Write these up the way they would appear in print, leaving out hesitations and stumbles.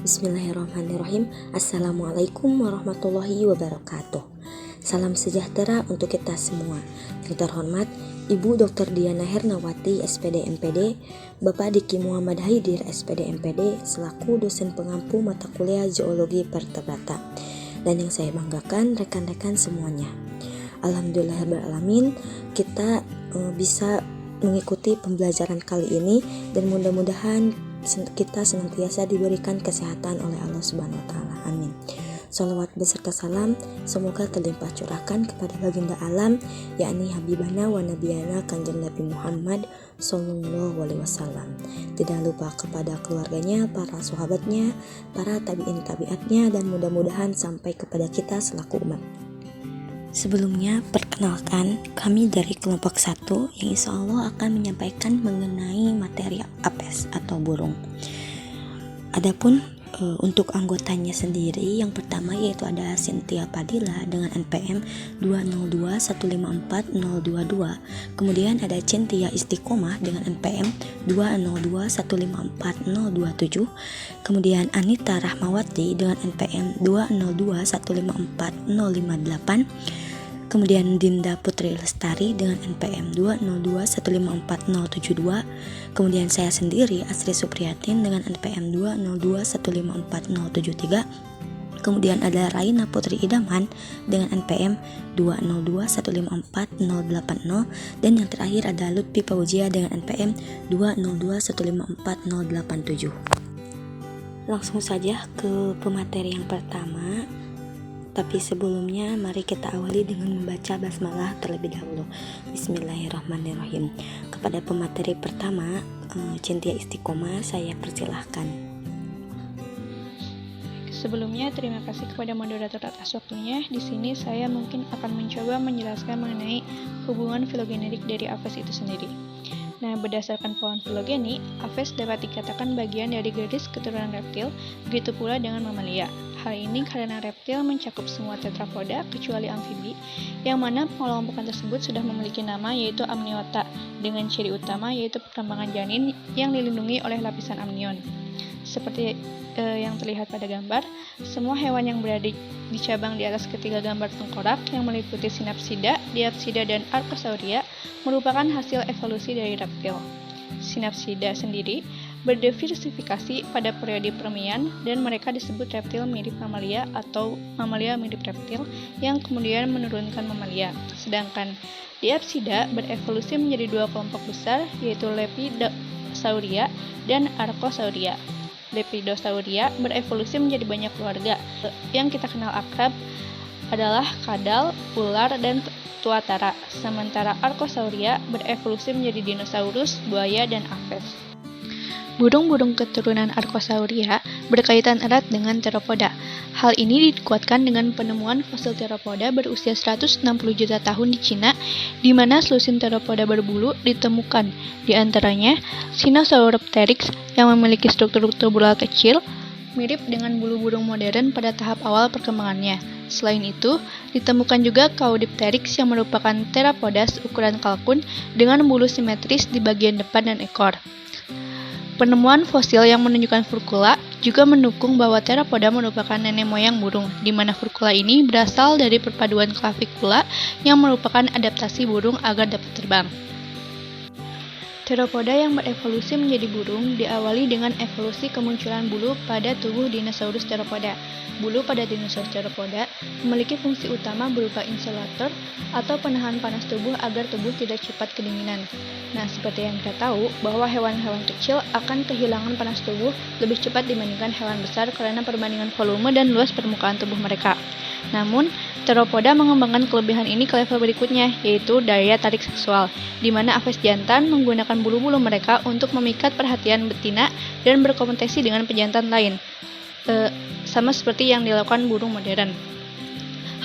Bismillahirrahmanirrahim. Assalamualaikum warahmatullahi wabarakatuh. Salam sejahtera untuk kita semua. Yang terhormat Ibu Dr. Diana Hernawati, SPD MPD, Bapak Diki Muhammad Haidir, SPD MPD, selaku dosen pengampu mata kuliah Zoologi Vertebrata. Dan yang saya banggakan rekan-rekan semuanya. Alhamdulillahirrahmanirrahim, kita bisa mengikuti pembelajaran kali ini dan mudah-mudahan kita senantiasa diberikan kesehatan oleh Allah Subhanahu wa taala. Amin. Shalawat beserta salam semoga terlimpah curahkan kepada baginda alam, yakni Habibana wa Nabiyana Kanjeng Nabi Muhammad sallallahu alaihi wasallam. Tidak lupa kepada keluarganya, para sahabatnya, para tabi'in tabi'atnya, dan mudah-mudahan sampai kepada kita selaku umat. Sebelumnya, perkenalkan, kami dari kelompok 1 yang insya Allah akan menyampaikan mengenai materi apes atau burung. Adapun untuk anggotanya sendiri, yang pertama yaitu ada Cynthia Padilla dengan NPM 202154022. Kemudian ada Cynthia Istiqomah dengan NPM 202154027. Kemudian Anita Rahmawati dengan NPM 202154058. Kemudian Dinda Putri Lestari dengan NPM 202154072. Kemudian saya sendiri Asri Supriyatin dengan NPM 202154073. Kemudian ada Raina Putri Idaman dengan NPM 202154080. Dan yang terakhir ada Lutfi Fauzia dengan NPM 202154087. Langsung saja ke pemateri yang pertama. Tapi sebelumnya mari kita awali dengan membaca basmalah terlebih dahulu. Bismillahirrahmanirrahim. Kepada pemateri pertama, Cynthia Istiqomah, saya persilahkan. Sebelumnya terima kasih kepada moderator atas waktunya. Di sini saya mungkin akan mencoba menjelaskan mengenai hubungan filogenetik dari Apes itu sendiri. Nah, berdasarkan pohon filogeni, Apes dapat dikatakan bagian dari garis keturunan reptil, begitu pula dengan mamalia. Hal ini karena reptil mencakup semua tetrapoda kecuali amfibi, yang mana pengelompokan tersebut sudah memiliki nama yaitu amniota, dengan ciri utama yaitu perkembangan janin yang dilindungi oleh lapisan amnion. Seperti yang terlihat pada gambar, semua hewan yang berada di cabang di atas ketiga gambar tengkorak yang meliputi Synapsida, Diapsida, dan Archosauria merupakan hasil evolusi dari reptil. Synapsida sendiri berdiversifikasi pada periode Permian dan mereka disebut reptil mirip mamalia atau mamalia mirip reptil yang kemudian menurunkan mamalia. Sedangkan Diapsida berevolusi menjadi dua kelompok besar yaitu Lepidosauria dan Archosauria. Lepidosauria berevolusi menjadi banyak keluarga. Yang kita kenal akrab adalah kadal, ular, dan tuatara. Sementara Archosauria berevolusi menjadi dinosaurus, buaya, dan apes. Burung-burung keturunan Archosauria berkaitan erat dengan teropoda. Hal ini dikuatkan dengan penemuan fosil teropoda berusia 160 juta tahun di Cina, di mana selusin teropoda berbulu ditemukan, di antaranya Sinosauropteryx yang memiliki struktur tubular kecil, mirip dengan bulu burung modern pada tahap awal perkembangannya. Selain itu, ditemukan juga Caudipteryx yang merupakan teropoda ukuran kalkun dengan bulu simetris di bagian depan dan ekor. Penemuan fosil yang menunjukkan furcula juga mendukung bahwa teropoda merupakan nenek moyang burung, di mana furcula ini berasal dari perpaduan clavicula yang merupakan adaptasi burung agar dapat terbang. Teropoda yang berevolusi menjadi burung diawali dengan evolusi kemunculan bulu pada tubuh dinosaurus teropoda. Bulu pada dinosaurus teropoda memiliki fungsi utama berupa insulator atau penahan panas tubuh agar tubuh tidak cepat kedinginan. Nah, seperti yang kita tahu bahwa hewan-hewan kecil akan kehilangan panas tubuh lebih cepat dibandingkan hewan besar karena perbandingan volume dan luas permukaan tubuh mereka. Namun, teropoda mengembangkan kelebihan ini ke level berikutnya, yaitu daya tarik seksual, di mana Apes jantan menggunakan bulu-bulu mereka untuk memikat perhatian betina dan berkompetisi dengan pejantan lain, sama seperti yang dilakukan burung modern.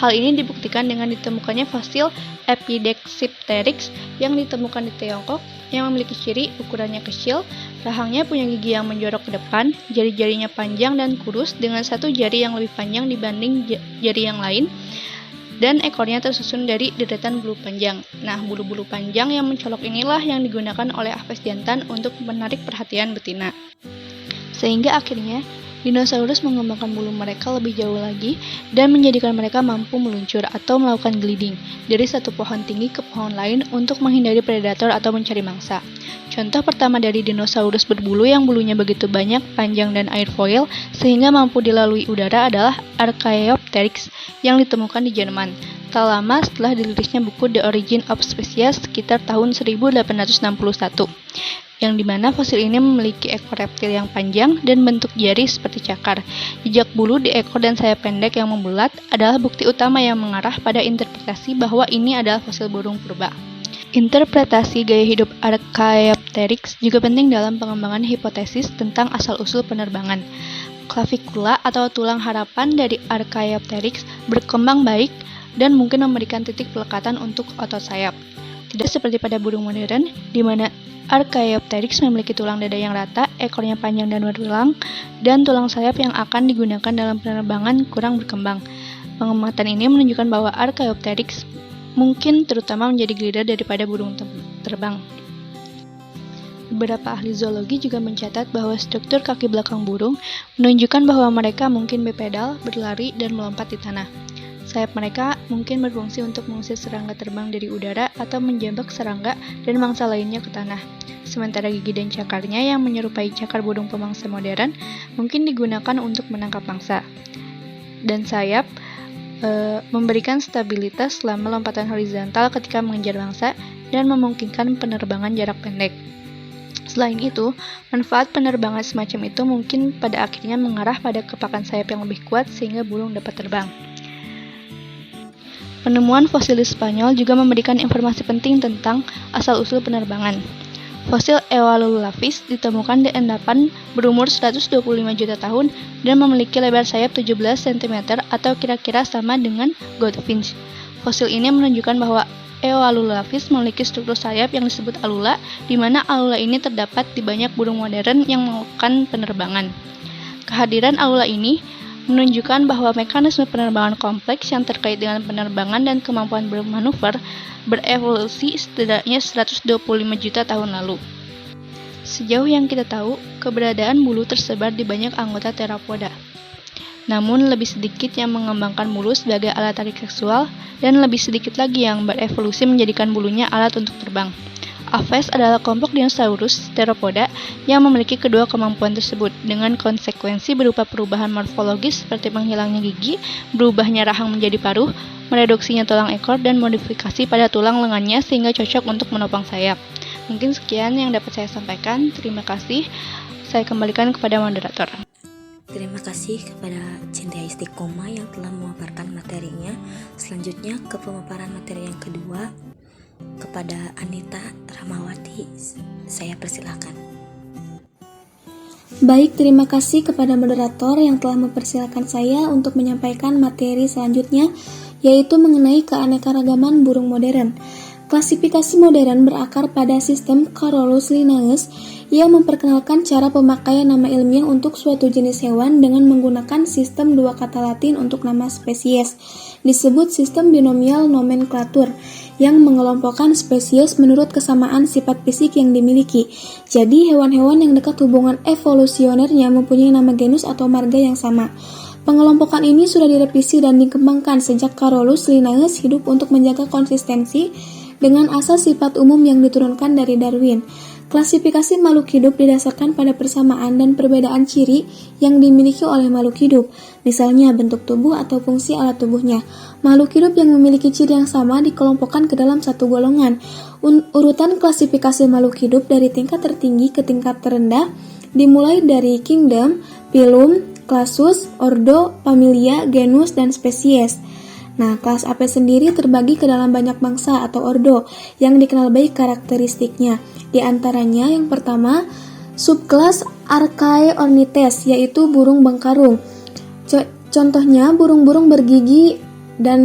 Hal ini dibuktikan dengan ditemukannya fosil Epidexipteryx yang ditemukan di Tiongkok, yang memiliki ciri ukurannya kecil, rahangnya punya gigi yang menjorok ke depan, jari-jarinya panjang dan kurus dengan satu jari yang lebih panjang dibanding jari yang lain, dan ekornya tersusun dari deretan bulu panjang. Nah, bulu-bulu panjang yang mencolok inilah yang digunakan oleh Apes jantan untuk menarik perhatian betina. Sehingga akhirnya Dinosaurus mengembangkan bulu mereka lebih jauh lagi dan menjadikan mereka mampu meluncur atau melakukan gliding dari satu pohon tinggi ke pohon lain untuk menghindari predator atau mencari mangsa. Contoh pertama dari dinosaurus berbulu yang bulunya begitu banyak, panjang, dan airfoil sehingga mampu dilalui udara adalah Archaeopteryx yang ditemukan di Jerman. Tak lama setelah dirilisnya buku The Origin of Species sekitar tahun 1861. Yang dimana fosil ini memiliki ekor reptil yang panjang dan bentuk jari seperti cakar. Jejak bulu di ekor dan sayap pendek yang membulat adalah bukti utama yang mengarah pada interpretasi bahwa ini adalah fosil burung purba. Interpretasi gaya hidup Archaeopteryx juga penting dalam pengembangan hipotesis tentang asal-usul penerbangan. Clavicula atau tulang harapan dari Archaeopteryx berkembang baik dan mungkin memberikan titik pelekatan untuk otot sayap. Tidak seperti pada burung modern, di mana Archaeopteryx memiliki tulang dada yang rata, ekornya panjang dan berulang, dan tulang sayap yang akan digunakan dalam penerbangan kurang berkembang. Pengamatan ini menunjukkan bahwa Archaeopteryx mungkin terutama menjadi glider daripada burung terbang. Beberapa ahli zoologi juga mencatat bahwa struktur kaki belakang burung menunjukkan bahwa mereka mungkin bipedal, berlari, dan melompat di tanah. Sayap mereka mungkin berfungsi untuk mengusir serangga terbang dari udara atau menjambak serangga dan mangsa lainnya ke tanah. Sementara gigi dan cakarnya yang menyerupai cakar burung pemangsa modern mungkin digunakan untuk menangkap mangsa. Dan sayap memberikan stabilitas selama lompatan horizontal ketika mengejar mangsa dan memungkinkan penerbangan jarak pendek. Selain itu, manfaat penerbangan semacam itu mungkin pada akhirnya mengarah pada kepakan sayap yang lebih kuat sehingga burung dapat terbang. Penemuan fosil di Spanyol juga memberikan informasi penting tentang asal-usul penerbangan. Fosil Eoalulavis ditemukan di endapan berumur 125 juta tahun dan memiliki lebar sayap 17 cm atau kira-kira sama dengan goldfinch. Fosil ini menunjukkan bahwa Eoalulavis memiliki struktur sayap yang disebut alula, di mana alula ini terdapat di banyak burung modern yang melakukan penerbangan. Kehadiran alula ini menunjukkan bahwa mekanisme penerbangan kompleks yang terkait dengan penerbangan dan kemampuan bermanuver berevolusi setidaknya 125 juta tahun lalu. Sejauh yang kita tahu, keberadaan bulu tersebar di banyak anggota Theropoda. Namun lebih sedikit yang mengembangkan bulu sebagai alat tarik seksual dan lebih sedikit lagi yang berevolusi menjadikan bulunya alat untuk terbang. Aves adalah kelompok dinosaurus Theropoda yang memiliki kedua kemampuan tersebut dengan konsekuensi berupa perubahan morfologis seperti menghilangnya gigi, berubahnya rahang menjadi paruh, mereduksinya tulang ekor, dan modifikasi pada tulang lengannya sehingga cocok untuk menopang sayap. Mungkin sekian yang dapat saya sampaikan. Terima kasih. Saya kembalikan kepada moderator. Terima kasih kepada Cynthia Istiqomah yang telah memaparkan materinya. Selanjutnya ke pemaparan materi yang kedua kepada Anita Ramawati. Saya persilakan. Baik, terima kasih kepada moderator yang telah mempersilakan saya untuk menyampaikan materi selanjutnya, yaitu mengenai keanekaragaman burung modern. Klasifikasi modern berakar pada sistem Carolus Linnaeus yang memperkenalkan cara pemakaian nama ilmiah untuk suatu jenis hewan dengan menggunakan sistem dua kata Latin untuk nama spesies, disebut sistem binomial nomenklatur, yang mengelompokkan spesies menurut kesamaan sifat fisik yang dimiliki. Jadi, hewan-hewan yang dekat hubungan evolusionernya mempunyai nama genus atau marga yang sama. Pengelompokan ini sudah direvisi dan dikembangkan sejak Carolus Linnaeus hidup untuk menjaga konsistensi dengan asas sifat umum yang diturunkan dari Darwin. Klasifikasi makhluk hidup didasarkan pada persamaan dan perbedaan ciri yang dimiliki oleh makhluk hidup, misalnya bentuk tubuh atau fungsi alat tubuhnya. Makhluk hidup yang memiliki ciri yang sama dikelompokkan ke dalam satu golongan. Urutan klasifikasi makhluk hidup dari tingkat tertinggi ke tingkat terendah dimulai dari kingdom, phylum, classus, ordo, familia, genus, dan spesies. Nah, kelas Apes sendiri terbagi ke dalam banyak bangsa atau ordo yang dikenal baik karakteristiknya. Di antaranya yang pertama, subkelas Archaeornithes, yaitu burung bengkarung. Contohnya burung-burung bergigi dan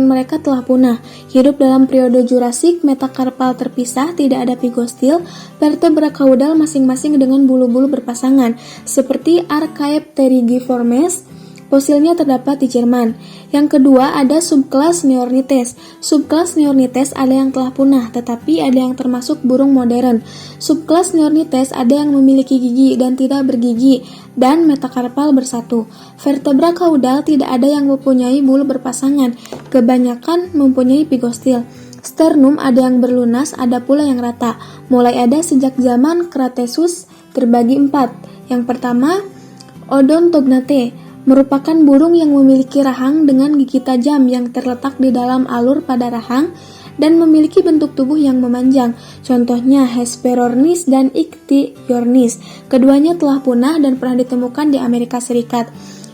mereka telah punah. Hidup dalam periode Jurasik, metakarpal terpisah, tidak ada pigostil, vertebra kaudal masing-masing dengan bulu-bulu berpasangan, seperti Archaeopterygiformes, Fosilnya terdapat di Jerman. Yang kedua ada subkelas Neornites. Subkelas Neornites ada yang telah punah, tetapi ada yang termasuk burung modern. Subkelas Neornites ada yang memiliki gigi dan tidak bergigi, dan metakarpal bersatu. Vertebra kaudal tidak ada yang mempunyai bulu berpasangan, kebanyakan mempunyai pigostil. Sternum ada yang berlunas, ada pula yang rata. Mulai ada sejak zaman Cretaceous, terbagi 4. Yang pertama, Odontognathae, merupakan burung yang memiliki rahang dengan gigi tajam yang terletak di dalam alur pada rahang dan memiliki bentuk tubuh yang memanjang. Contohnya Hesperornis dan Ichthyornis. Keduanya telah punah dan pernah ditemukan di Amerika Serikat.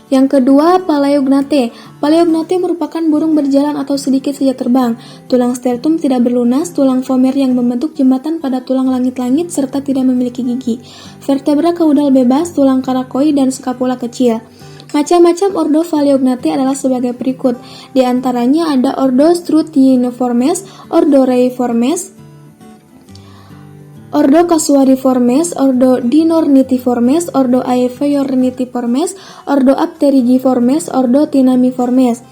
Yang kedua, Palaeognathai. Palaeognathai merupakan burung berjalan atau sedikit saja terbang. Tulang stertum tidak berlunas, tulang vomer yang membentuk jembatan pada tulang langit-langit serta tidak memiliki gigi. Vertebra kaudal bebas, tulang karakoid dan skapula kecil. Macam-macam ordo Palaeognathai adalah sebagai berikut. Di antaranya ada ordo Struthioniformes, ordo Reiformes, ordo Casuariformes, ordo Dinornithiformes, ordo Aepheornithiformes, ordo Apterigiformes, ordo Tinamiformes.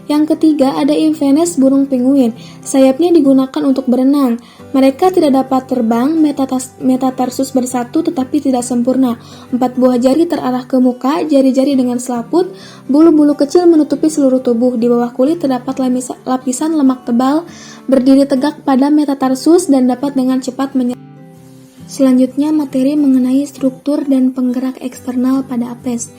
Yang ketiga ada Inverness, burung penguin. Sayapnya digunakan untuk berenang. Mereka tidak dapat terbang, metatarsus bersatu tetapi tidak sempurna. 4 buah jari terarah ke muka, jari-jari dengan selaput, bulu-bulu kecil menutupi seluruh tubuh. Di bawah kulit terdapat lapisan lemak tebal, berdiri tegak pada metatarsus dan dapat dengan cepat menyerang. Selanjutnya materi mengenai struktur dan penggerak eksternal pada apes.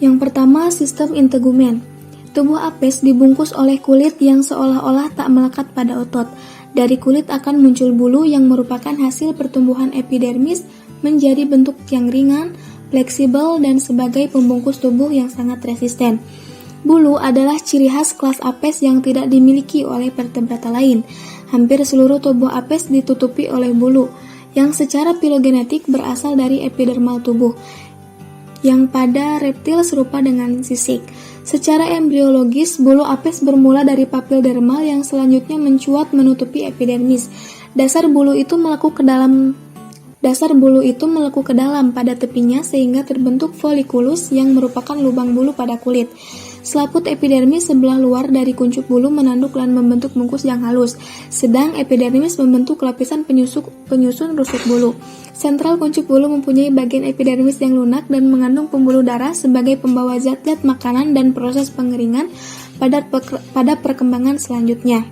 Yang pertama, sistem integumen. Tubuh apes dibungkus oleh kulit yang seolah-olah tak melekat pada otot. Dari kulit akan muncul bulu yang merupakan hasil pertumbuhan epidermis menjadi bentuk yang ringan, fleksibel, dan sebagai pembungkus tubuh yang sangat resisten. Bulu adalah ciri khas kelas apes yang tidak dimiliki oleh vertebrata lain. Hampir seluruh tubuh apes ditutupi oleh bulu, yang secara filogenetik berasal dari epidermal tubuh, yang pada reptil serupa dengan sisik. Secara embriologis, bulu apes bermula dari papil dermal yang selanjutnya mencuat menutupi epidermis. Dasar bulu itu melekuk ke dalam pada tepinya sehingga terbentuk folliculus yang merupakan lubang bulu pada kulit. Selaput epidermis sebelah luar dari kuncup bulu menanduk dan membentuk bungkus yang halus, sedang epidermis membentuk lapisan penyusun rusuk bulu. Sentral kuncup bulu mempunyai bagian epidermis yang lunak dan mengandung pembuluh darah sebagai pembawa zat-zat makanan dan proses pengeringan pada perkembangan selanjutnya.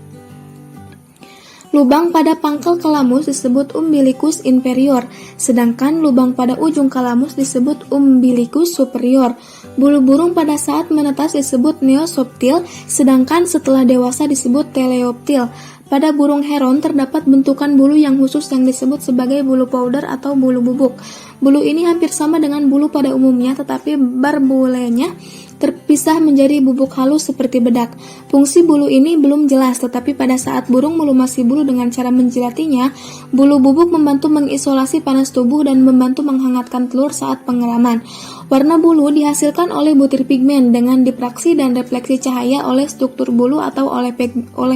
Lubang pada pangkal kalamus disebut umbilicus inferior, sedangkan lubang pada ujung kalamus disebut umbilicus superior. Bulu burung pada saat menetas disebut neosoptil, sedangkan setelah dewasa disebut teleoptil. Pada burung heron terdapat bentukan bulu yang khusus yang disebut sebagai bulu powder atau bulu bubuk. Bulu ini hampir sama dengan bulu pada umumnya, tetapi barbulenya terpisah menjadi bubuk halus seperti bedak. Fungsi bulu ini belum jelas, tetapi pada saat burung melumasi bulu dengan cara menjilatinya, bulu bubuk membantu mengisolasi panas tubuh dan membantu menghangatkan telur saat pengeraman. Warna bulu dihasilkan oleh butir pigmen dengan dipraksi dan refleksi cahaya oleh struktur bulu atau oleh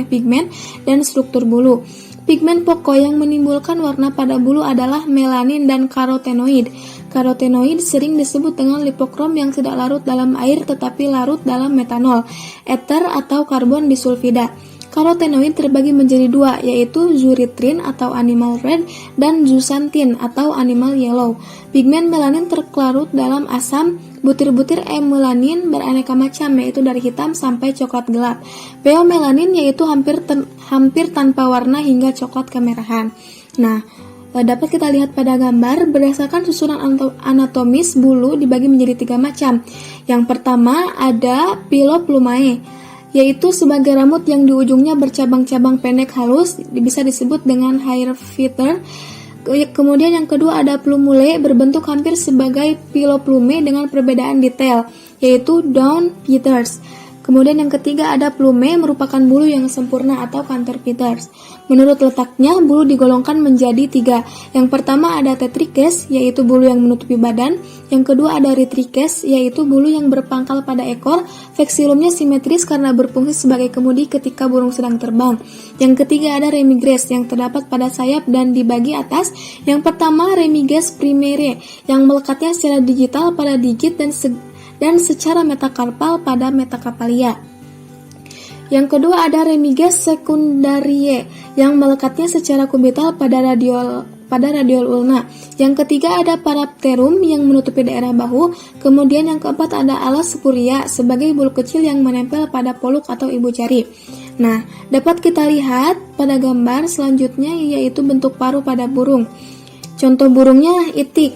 pigmen dan struktur bulu. Pigmen pokok yang menimbulkan warna pada bulu adalah melanin dan karotenoid. Karotenoid sering disebut dengan lipokrom yang tidak larut dalam air tetapi larut dalam metanol, ether atau karbon disulfida. Karotenoid terbagi menjadi 2, yaitu zuritrin atau animal red dan zeaxanthin atau animal yellow. Pigmen melanin terlarut dalam asam. Butir-butir melanin beraneka macam, yaitu dari hitam sampai coklat gelap. Pheomelanin yaitu hampir tanpa warna hingga coklat kemerahan. Nah, dapat kita lihat pada gambar, berdasarkan susunan anatomis bulu dibagi menjadi 3 macam. Yang pertama ada Piloplumae, yaitu sebagai rambut yang di ujungnya bercabang-cabang pendek halus, bisa disebut dengan hair feather. Kemudian yang kedua ada Plumulae, berbentuk hampir sebagai Piloplume dengan perbedaan detail, yaitu down feathers. Kemudian yang ketiga ada Plume, merupakan bulu yang sempurna atau canter feathers. Menurut letaknya, bulu digolongkan menjadi 3. Yang pertama ada Tetrikes, yaitu bulu yang menutupi badan. Yang kedua ada Ritrikes, yaitu bulu yang berpangkal pada ekor. Vexillumnya simetris karena berfungsi sebagai kemudi ketika burung sedang terbang. Yang ketiga ada Remiges, yang terdapat pada sayap dan di bagi atas. Yang pertama Remiges primere, yang melekatnya secara digital pada digit dan secara metakarpal pada metakarpalia. Yang kedua ada remiges secundariae yang melekatnya secara kubital pada radiol ulna. Yang ketiga ada parapterum yang menutupi daerah bahu. Kemudian yang keempat ada alas spuria sebagai bulu kecil yang menempel pada poluk atau ibu jari. Nah, dapat kita lihat pada gambar selanjutnya yaitu bentuk paruh pada burung. Contoh burungnya itik.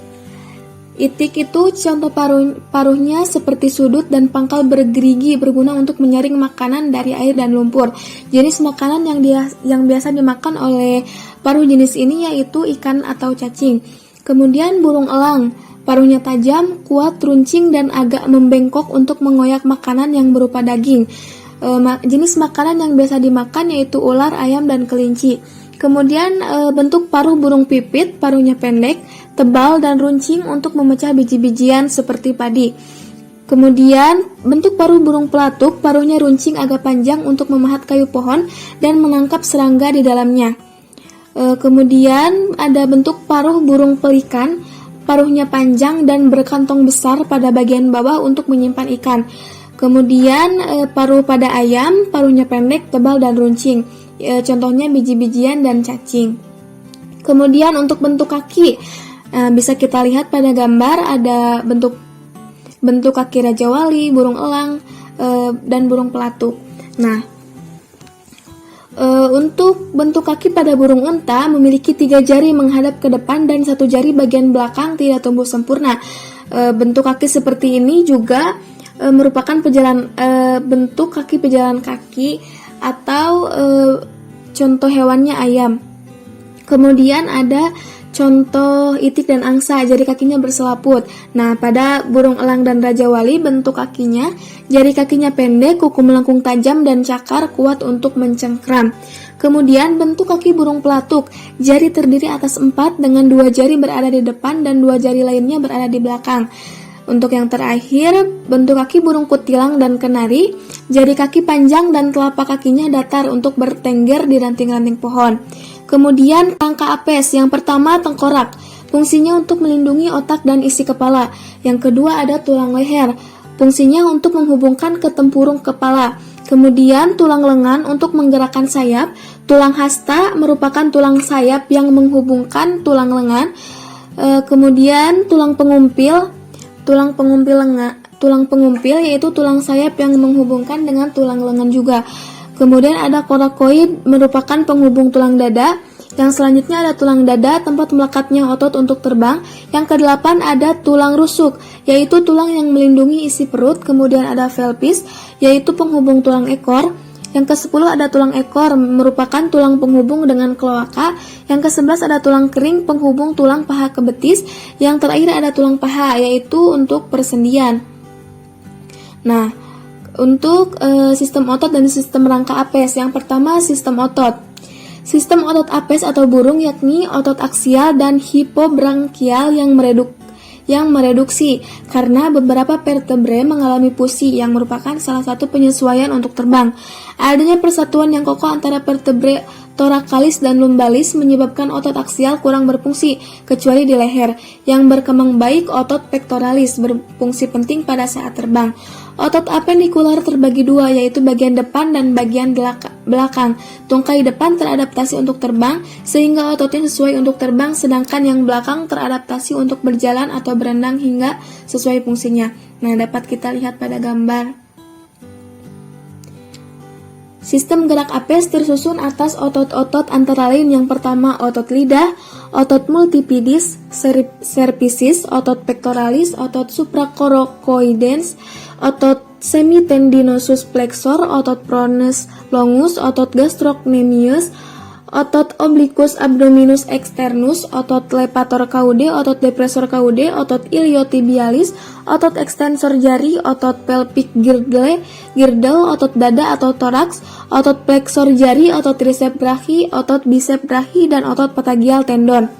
Itik itu contoh paruhnya seperti sudut dan pangkal bergerigi berguna untuk menyaring makanan dari air dan lumpur. Jenis makanan yang biasa dimakan oleh paruh jenis ini yaitu ikan atau cacing. Kemudian burung elang, paruhnya tajam, kuat, runcing dan agak membengkok untuk mengoyak makanan yang berupa daging. Jenis makanan yang biasa dimakan yaitu ular, ayam dan kelinci. Kemudian bentuk paruh burung pipit, paruhnya pendek, tebal dan runcing untuk memecah biji-bijian seperti padi. Kemudian bentuk paruh burung pelatuk, paruhnya runcing agak panjang untuk memahat kayu pohon dan menangkap serangga di dalamnya. Kemudian ada bentuk paruh burung pelikan, paruhnya panjang dan berkantong besar pada bagian bawah untuk menyimpan ikan. Kemudian paruh pada ayam, paruhnya pendek, tebal dan runcing. Contohnya biji-bijian dan cacing. Kemudian untuk bentuk kaki, bisa kita lihat pada gambar ada bentuk kaki raja wali, burung elang, dan burung pelatuk. Nah, untuk bentuk kaki pada burung unta memiliki 3 jari menghadap ke depan dan 1 jari bagian belakang tidak tumbuh sempurna. Bentuk kaki seperti ini juga merupakan bentuk kaki pejalan kaki atau contoh hewannya ayam. Kemudian ada contoh itik dan angsa, jari kakinya berselaput. Nah, pada burung elang dan raja wali bentuk kakinya, jari kakinya pendek, kuku melengkung tajam dan cakar kuat untuk mencengkram. Kemudian bentuk kaki burung pelatuk, jari terdiri atas 4 dengan 2 jari berada di depan dan 2 jari lainnya berada di belakang. Untuk yang terakhir, bentuk kaki burung kutilang dan kenari, jari kaki panjang dan telapak kakinya datar untuk bertengger di ranting-ranting pohon. Kemudian rangka apes, yang pertama tengkorak, fungsinya untuk melindungi otak dan isi kepala. Yang kedua ada tulang leher, fungsinya untuk menghubungkan ke tempurung kepala. Kemudian tulang lengan untuk menggerakkan sayap, tulang hasta merupakan tulang sayap yang menghubungkan tulang lengan. Kemudian tulang pengumpil yaitu tulang sayap yang menghubungkan dengan tulang lengan juga. Kemudian ada korakoid merupakan penghubung tulang dada. Yang selanjutnya ada tulang dada, tempat melekatnya otot untuk terbang. Yang ke-8 ada tulang rusuk, yaitu tulang yang melindungi isi perut. Kemudian ada pelvis, yaitu penghubung tulang ekor. Yang ke-10 ada tulang ekor, merupakan tulang penghubung dengan kloaka. Yang ke-11 ada tulang kering, penghubung tulang paha ke betis. Yang terakhir ada tulang paha, yaitu untuk persendian. Nah, untuk sistem otot dan sistem rangka apes. Yang pertama sistem otot. Sistem otot apes atau burung yakni otot aksial dan hipobrankial yang mereduksi karena beberapa vertebre mengalami pusi yang merupakan salah satu penyesuaian untuk terbang. Adanya persatuan yang kokoh antara vertebre thoracalis dan lumbalis menyebabkan otot aksial kurang berfungsi kecuali di leher. Yang berkembang baik otot pectoralis berfungsi penting pada saat terbang. Otot apendikular terbagi 2 yaitu bagian depan dan bagian belakang. Tungkai depan teradaptasi untuk terbang sehingga ototnya sesuai untuk terbang, sedangkan yang belakang teradaptasi untuk berjalan atau berenang hingga sesuai fungsinya. Nah, dapat kita lihat pada gambar. Sistem gerak apes tersusun atas otot-otot antara lain yang pertama otot lidah, otot multifidus cervicis, otot pectoralis, otot supracoracoides, otot semitendinosus flexor, otot pronus longus, otot gastrocnemius, otot obliquus abdominus externus, otot levator caude, otot depressor caude, otot iliotibialis, otot extensor jari, otot pelvic girdle, otot dada atau toraks, otot flexor jari, otot tricep brachi, otot bicep brachi, dan otot patagial tendon.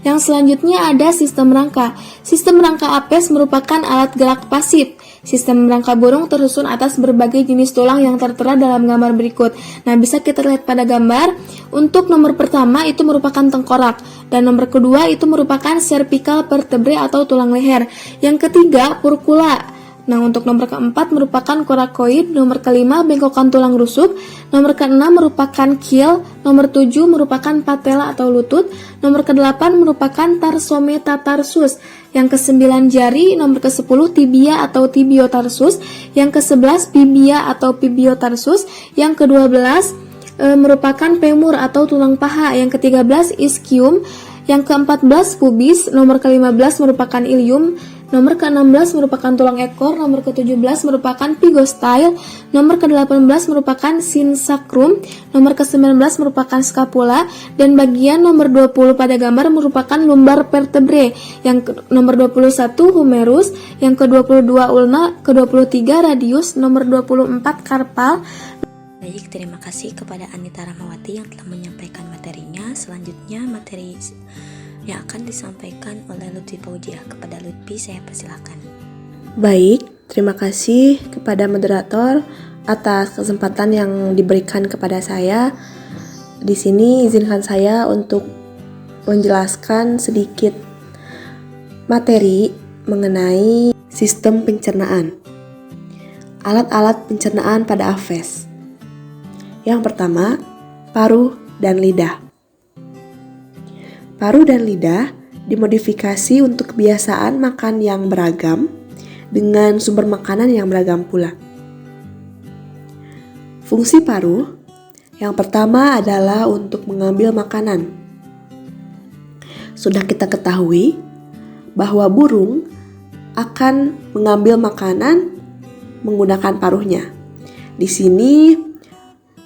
Yang selanjutnya ada sistem rangka. Sistem rangka apes merupakan alat gerak pasif. Sistem rangka burung tersusun atas berbagai jenis tulang yang tertera dalam gambar berikut. Nah, bisa kita lihat pada gambar. Untuk nomor pertama itu merupakan tengkorak, dan nomor kedua itu merupakan cervical vertebrae atau tulang leher. Yang ketiga, furcula Nah, untuk nomor keempat merupakan korakoid, nomor kelima bengkokan tulang rusuk, nomor keenam merupakan keel, nomor 7 merupakan patella atau lutut, nomor kedelapan merupakan tarsometatarsus, yang ke-9 jari, nomor ke-10 tibia atau tibiotarsus, yang ke-11 bibia atau pibiotarsus, yang ke-12 merupakan femur atau tulang paha, yang ke-13 ischium, yang ke-14 pubis, nomor ke-15 merupakan ilium, nomor ke-16 merupakan tulang ekor, nomor ke-17 merupakan pigostyle, nomor ke-18 merupakan sinsacrum, nomor ke-19 merupakan scapula, dan bagian nomor 20 pada gambar merupakan lumbar vertebrae, yang nomor 21 humerus, yang ke-22 ulna, ke-23 radius, nomor 24 carpal. Baik, terima kasih kepada Anita Rahmawati yang telah menyampaikan materinya. Selanjutnya materi yang akan disampaikan oleh Lutfi Fauziah. Kepada Lutfi, saya persilakan. Baik, terima kasih kepada moderator atas kesempatan yang diberikan kepada saya. Di sini izinkan saya untuk menjelaskan sedikit materi mengenai sistem pencernaan. Alat-alat pencernaan pada AFES. Yang pertama, paru dan lidah. Paru dan lidah dimodifikasi untuk kebiasaan makan yang beragam dengan sumber makanan yang beragam pula. Fungsi paru yang pertama adalah untuk mengambil makanan. Sudah kita ketahui bahwa burung akan mengambil makanan menggunakan paruhnya. Di sini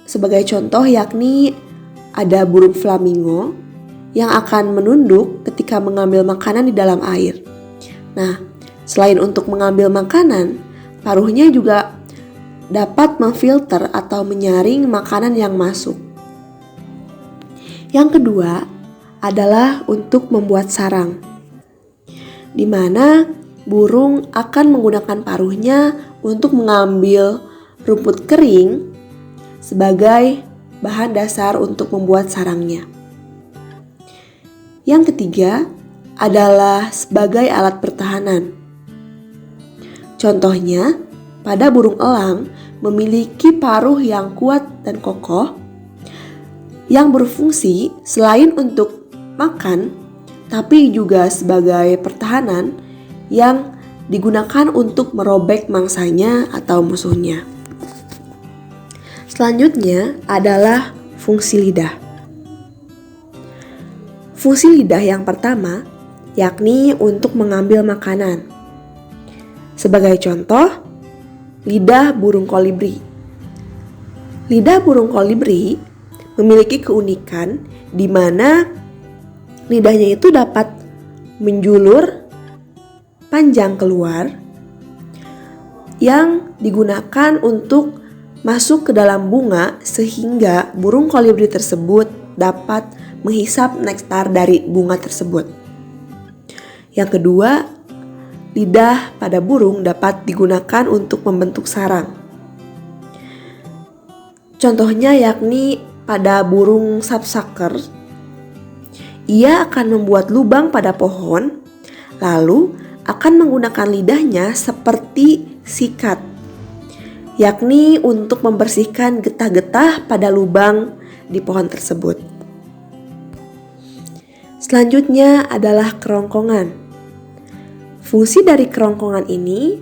sebagai contoh yakni ada burung flamingo yang akan menunduk ketika mengambil makanan di dalam air. Nah, selain untuk mengambil makanan, paruhnya juga dapat memfilter atau menyaring makanan yang masuk. Yang kedua adalah untuk membuat sarang, di mana burung akan menggunakan paruhnya untuk mengambil rumput kering sebagai bahan dasar untuk membuat sarangnya. Yang ketiga adalah sebagai alat pertahanan. Contohnya, pada burung elang memiliki paruh yang kuat dan kokoh yang berfungsi selain untuk makan, tapi juga sebagai pertahanan yang digunakan untuk merobek mangsanya atau musuhnya. Selanjutnya adalah fungsi lidah. Fungsi lidah yang pertama yakni untuk mengambil makanan. Sebagai contoh, lidah burung kolibri. Lidah burung kolibri memiliki keunikan di mana lidahnya itu dapat menjulur panjang keluar yang digunakan untuk masuk ke dalam bunga sehingga burung kolibri tersebut dapat menghisap nektar dari bunga tersebut. Yang kedua, lidah pada burung dapat digunakan untuk membentuk sarang. Contohnya yakni pada burung sapsucker, ia akan membuat lubang pada pohon, lalu akan menggunakan lidahnya seperti sikat, yakni untuk membersihkan getah-getah pada lubang di pohon tersebut. Selanjutnya adalah kerongkongan. Fungsi dari kerongkongan ini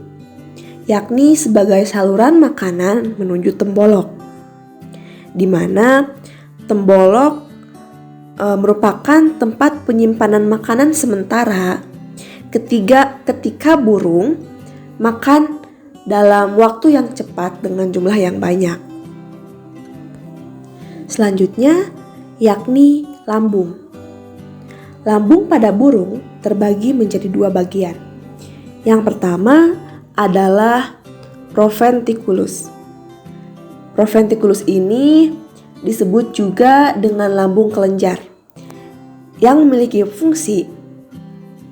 yakni sebagai saluran makanan menuju tembolok, di mana tembolok merupakan tempat penyimpanan makanan sementara ketika burung makan dalam waktu yang cepat dengan jumlah yang banyak. Selanjutnya yakni lambung. Lambung pada burung terbagi menjadi dua bagian. Yang pertama adalah proventriculus. Proventriculus ini disebut juga dengan lambung kelenjar, yang memiliki fungsi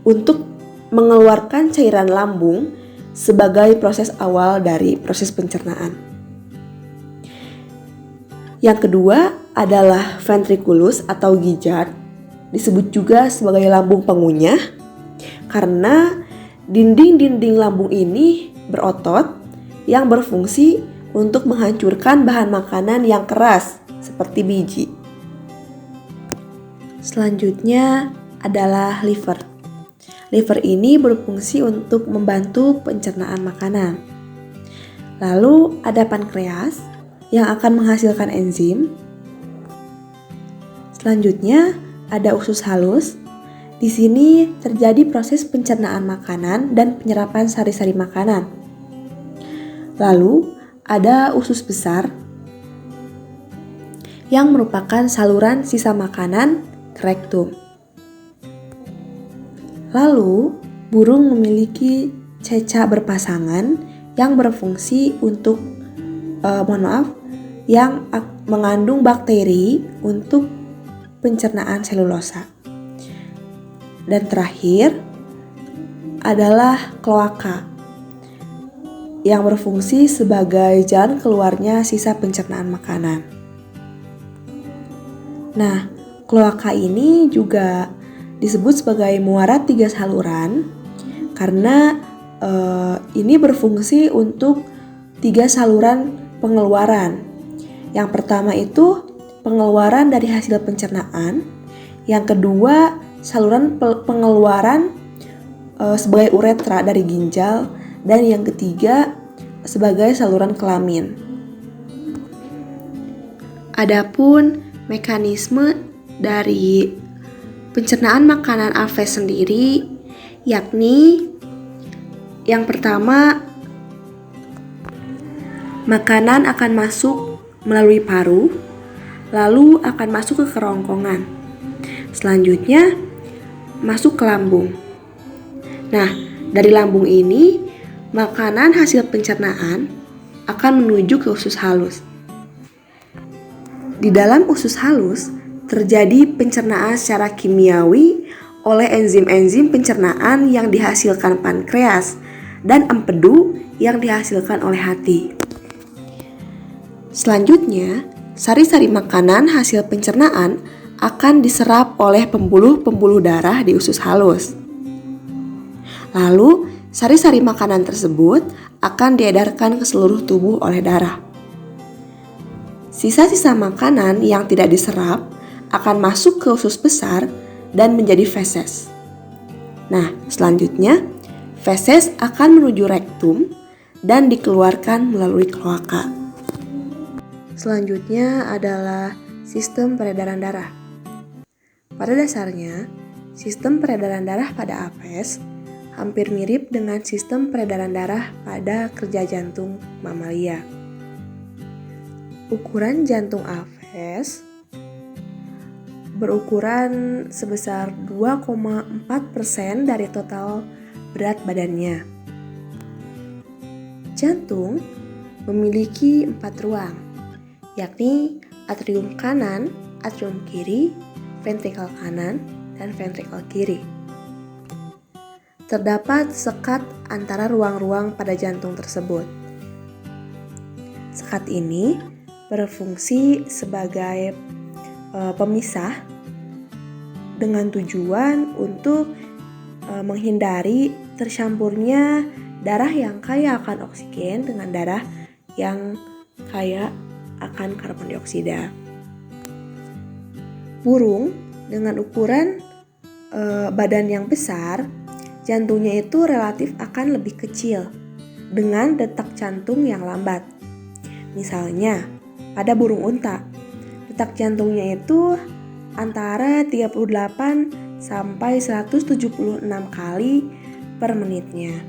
untuk mengeluarkan cairan lambung sebagai proses awal dari proses pencernaan. Yang kedua adalah ventriculus atau gizzard, disebut juga sebagai lambung pengunyah karena dinding-dinding lambung ini berotot yang berfungsi untuk menghancurkan bahan makanan yang keras seperti biji. Selanjutnya adalah liver. Liver ini berfungsi untuk membantu pencernaan makanan. Lalu ada pankreas yang akan menghasilkan enzim. Selanjutnya ada usus halus. Di sini terjadi proses pencernaan makanan dan penyerapan sari-sari makanan. Lalu ada usus besar yang merupakan saluran sisa makanan ke rektum. Lalu burung memiliki ceca berpasangan yang berfungsi untuk yang mengandung bakteri untuk pencernaan selulosa. Dan terakhir adalah kloaka yang berfungsi sebagai jalan keluarnya sisa pencernaan makanan. Nah, kloaka ini juga disebut sebagai muara 3 saluran karena ini berfungsi untuk 3 saluran pengeluaran. Yang pertama itu pengeluaran dari hasil pencernaan, yang kedua saluran pengeluaran sebagai uretra dari ginjal, dan yang ketiga sebagai saluran kelamin. Adapun mekanisme dari pencernaan makanan aves sendiri, yakni yang pertama, makanan akan masuk melalui paru, lalu akan masuk ke kerongkongan. Selanjutnya, masuk ke lambung. Nah, dari lambung ini, makanan hasil pencernaan akan menuju ke usus halus. Di dalam usus halus, terjadi pencernaan secara kimiawi oleh enzim-enzim pencernaan yang dihasilkan pankreas dan empedu yang dihasilkan oleh hati. Selanjutnya, sari-sari makanan hasil pencernaan akan diserap oleh pembuluh-pembuluh darah di usus halus. Lalu, sari-sari makanan tersebut akan diedarkan ke seluruh tubuh oleh darah. Sisa-sisa makanan yang tidak diserap akan masuk ke usus besar dan menjadi feses. Nah, selanjutnya, feses akan menuju rektum dan dikeluarkan melalui kloaka. Selanjutnya adalah sistem peredaran darah. Pada dasarnya, sistem peredaran darah pada aves hampir mirip dengan sistem peredaran darah pada kerja jantung mamalia. Ukuran jantung aves berukuran sebesar 2,4% dari total berat badannya. Jantung memiliki 4 ruang, yakni atrium kanan, atrium kiri, ventrikel kanan, dan ventrikel kiri. Terdapat sekat antara ruang-ruang pada jantung tersebut. Sekat ini berfungsi sebagai pemisah dengan tujuan untuk menghindari tercampurnya darah yang kaya akan oksigen dengan darah yang kaya akan karbon dioksida. Burung dengan ukuran badan yang besar, jantungnya itu relatif akan lebih kecil dengan detak jantung yang lambat. Misalnya, pada burung unta, detak jantungnya itu antara 38 sampai 176 kali per menitnya.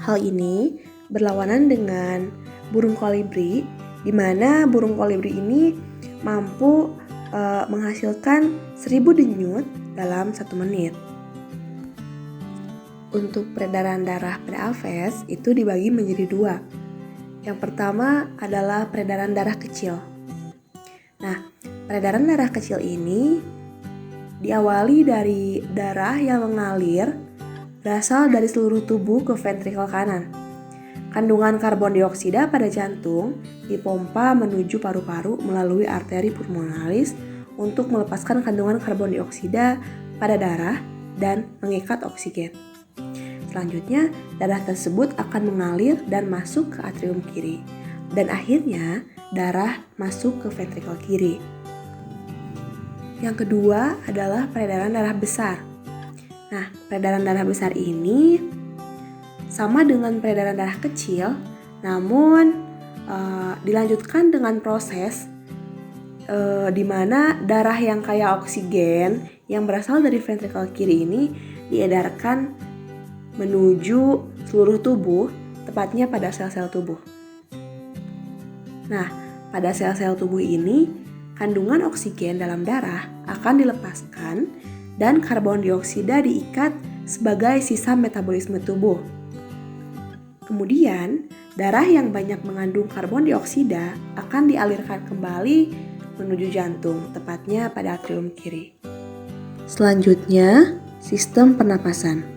Hal ini berlawanan dengan burung kolibri, di mana burung kolibri ini mampu menghasilkan 1000 denyut dalam 1 menit. Untuk peredaran darah pada aves itu dibagi menjadi 2. Yang pertama adalah peredaran darah kecil. Nah, peredaran darah kecil ini diawali dari darah yang mengalir berasal dari seluruh tubuh ke ventrikel kanan. Kandungan karbon dioksida pada jantung dipompa menuju paru-paru melalui arteri pulmonalis untuk melepaskan kandungan karbon dioksida pada darah dan mengikat oksigen. Selanjutnya, darah tersebut akan mengalir dan masuk ke atrium kiri. Dan akhirnya, darah masuk ke ventrikel kiri. Yang kedua adalah peredaran darah besar. Nah, peredaran darah besar ini sama dengan peredaran darah kecil, namun dilanjutkan dengan proses di mana darah yang kaya oksigen yang berasal dari ventrikel kiri ini diedarkan menuju seluruh tubuh, tepatnya pada sel-sel tubuh. Nah, pada sel-sel tubuh ini, kandungan oksigen dalam darah akan dilepaskan dan karbon dioksida diikat sebagai sisa metabolisme tubuh. Kemudian, darah yang banyak mengandung karbon dioksida akan dialirkan kembali menuju jantung, tepatnya pada atrium kiri. Selanjutnya, sistem pernapasan.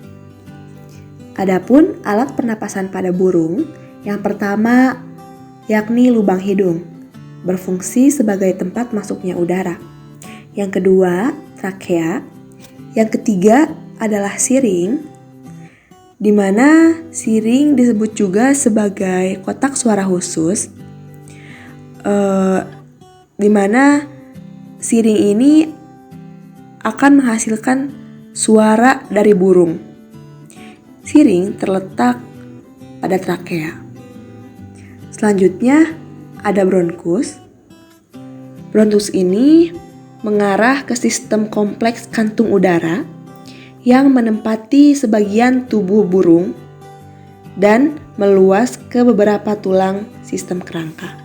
Adapun alat pernapasan pada burung, yang pertama yakni lubang hidung, berfungsi sebagai tempat masuknya udara. Yang kedua, trakea. Yang ketiga adalah siring, di mana siring disebut juga sebagai kotak suara khusus, di mana siring ini akan menghasilkan suara dari burung. Siring terletak pada trakea. Selanjutnya ada bronkus. Bronkus ini mengarah ke sistem kompleks kantung udara yang menempati sebagian tubuh burung dan meluas ke beberapa tulang sistem kerangka.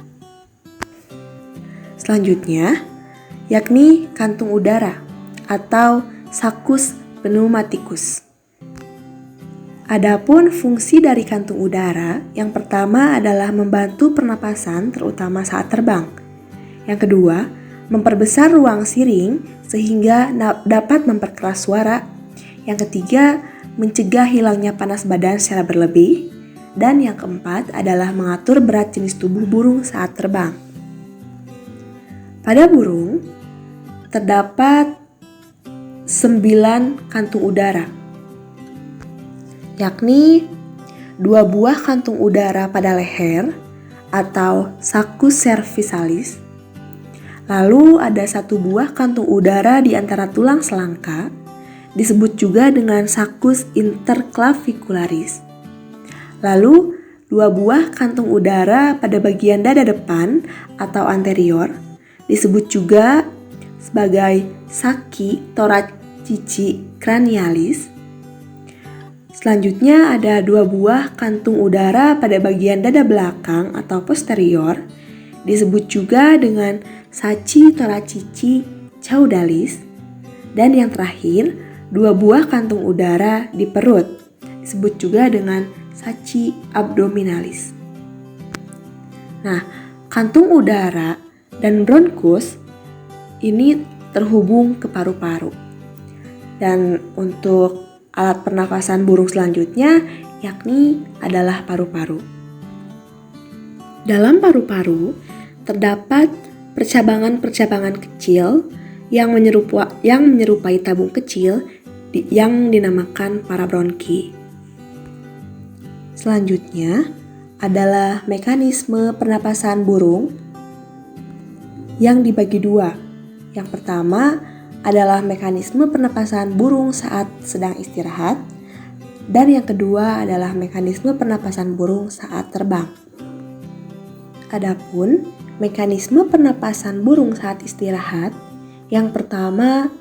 Selanjutnya, yakni kantung udara atau sakus pneumatikus. Adapun fungsi dari kantung udara, yang pertama adalah membantu pernapasan terutama saat terbang. Yang kedua, memperbesar ruang siring sehingga dapat memperkeras suara. Yang ketiga, mencegah hilangnya panas badan secara berlebih. Dan yang keempat adalah mengatur berat jenis tubuh burung saat terbang. Pada burung, terdapat 9 kantung udara, yakni 2 buah kantung udara pada leher atau sakus cervicalis. Lalu ada 1 buah kantung udara di antara tulang selangka, disebut juga dengan sakus interclavicularis. Lalu 2 buah kantung udara pada bagian dada depan atau anterior, disebut juga sebagai saki thoracici cranialis. Selanjutnya ada 2 buah kantung udara pada bagian dada belakang atau posterior, disebut juga dengan saci thoracici caudalis. Dan yang terakhir, 2 buah kantung udara di perut, disebut juga dengan saci abdominalis. Nah, kantung udara dan bronkus ini terhubung ke paru-paru. Dan untuk alat pernafasan burung selanjutnya yakni adalah paru-paru. Dalam paru-paru terdapat percabangan-percabangan kecil yang menyerupai tabung kecil yang dinamakan parabronki. Selanjutnya adalah mekanisme pernapasan burung yang dibagi 2. Yang pertama adalah mekanisme pernapasan burung saat sedang istirahat, dan yang kedua adalah mekanisme pernapasan burung saat terbang. Adapun mekanisme pernapasan burung saat istirahat, yang pertama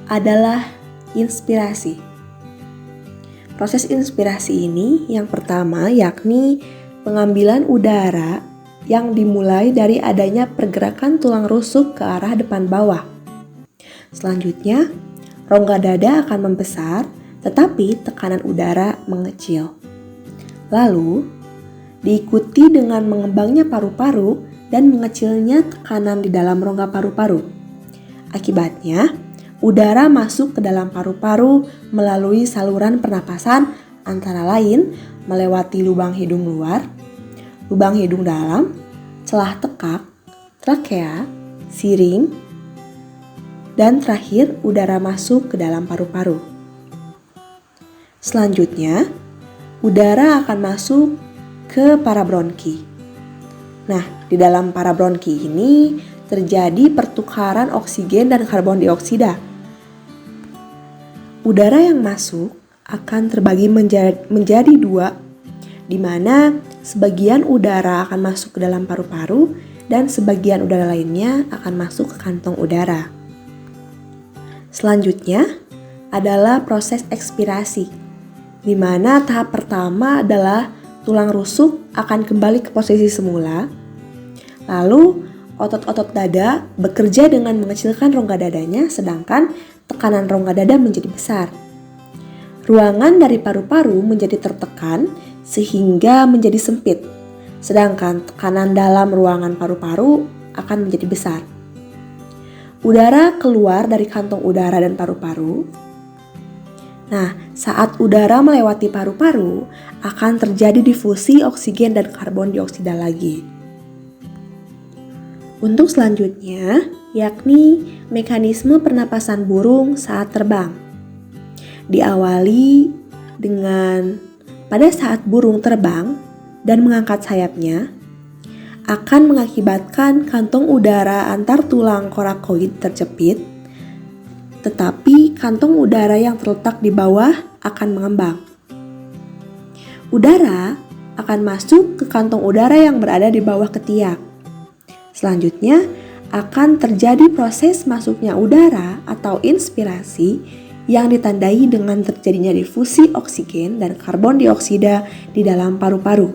adalah inspirasi. Proses inspirasi ini yang pertama yakni pengambilan udara yang dimulai dari adanya pergerakan tulang rusuk ke arah depan bawah. Selanjutnya, rongga dada akan membesar, tetapi tekanan udara mengecil. Lalu, diikuti dengan mengembangnya paru-paru dan mengecilnya tekanan di dalam rongga paru-paru. Akibatnya, udara masuk ke dalam paru-paru melalui saluran pernapasan antara lain melewati lubang hidung luar, lubang hidung dalam, celah tekak, trakea, siring, dan terakhir udara masuk ke dalam paru-paru. Selanjutnya, udara akan masuk ke parabronki. Nah, di dalam parabronki ini terjadi pertukaran oksigen dan karbon dioksida. Udara yang masuk akan terbagi menjadi dua, di mana sebagian udara akan masuk ke dalam paru-paru dan sebagian udara lainnya akan masuk ke kantong udara. Selanjutnya adalah proses ekspirasi, di mana tahap pertama adalah tulang rusuk akan kembali ke posisi semula. Lalu otot-otot dada bekerja dengan mengecilkan rongga dadanya, sedangkan tekanan rongga dada menjadi besar. Ruangan dari paru-paru menjadi tertekan sehingga menjadi sempit, sedangkan tekanan dalam ruangan paru-paru akan menjadi besar. Udara keluar dari kantong udara dan paru-paru. Nah, saat udara melewati paru-paru, akan terjadi difusi oksigen dan karbon dioksida lagi. Untuk selanjutnya, yakni mekanisme pernapasan burung saat terbang. Diawali dengan pada saat burung terbang dan mengangkat sayapnya, akan mengakibatkan kantong udara antar tulang korakoid terjepit, tetapi kantong udara yang terletak di bawah akan mengembang. Udara akan masuk ke kantong udara yang berada di bawah ketiak. Selanjutnya akan terjadi proses masuknya udara atau inspirasi yang ditandai dengan terjadinya difusi oksigen dan karbon dioksida di dalam paru-paru.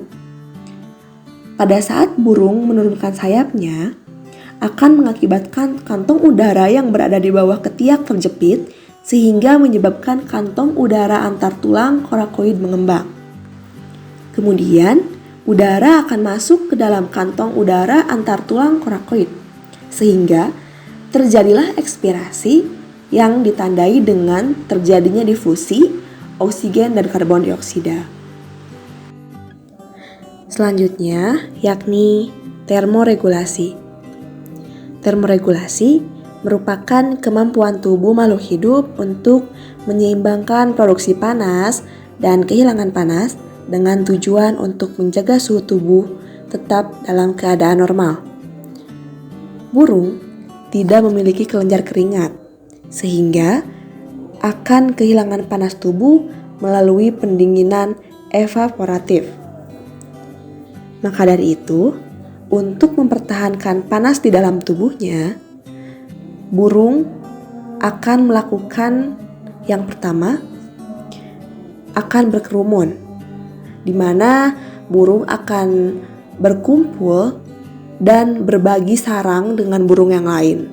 Pada saat burung menurunkan sayapnya, akan mengakibatkan kantong udara yang berada di bawah ketiak terjepit sehingga menyebabkan kantong udara antar tulang korakoid mengembang. Kemudian, udara akan masuk ke dalam kantong udara antar tulang korakoid sehingga terjadilah ekspirasi yang ditandai dengan terjadinya difusi oksigen dan karbon dioksida. Selanjutnya, yakni termoregulasi. Termoregulasi merupakan kemampuan tubuh makhluk hidup untuk menyeimbangkan produksi panas dan kehilangan panas dengan tujuan untuk menjaga suhu tubuh tetap dalam keadaan normal. Burung tidak memiliki kelenjar keringat, sehingga akan kehilangan panas tubuh melalui pendinginan evaporatif. Maka dari itu, untuk mempertahankan panas di dalam tubuhnya, burung akan melakukan yang pertama, akan berkerumun, di mana burung akan berkumpul dan berbagi sarang dengan burung yang lain,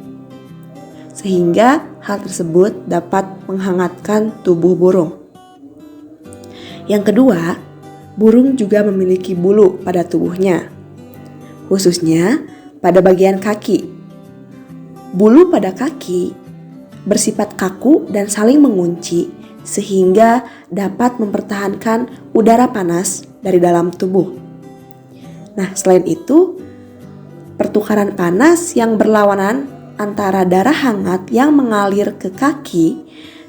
sehingga hal tersebut dapat menghangatkan tubuh burung. Yang kedua, burung juga memiliki bulu pada tubuhnya, khususnya pada bagian kaki. Bulu pada kaki bersifat kaku dan saling mengunci sehingga dapat mempertahankan udara panas dari dalam tubuh. Nah, selain itu, pertukaran panas yang berlawanan antara darah hangat yang mengalir ke kaki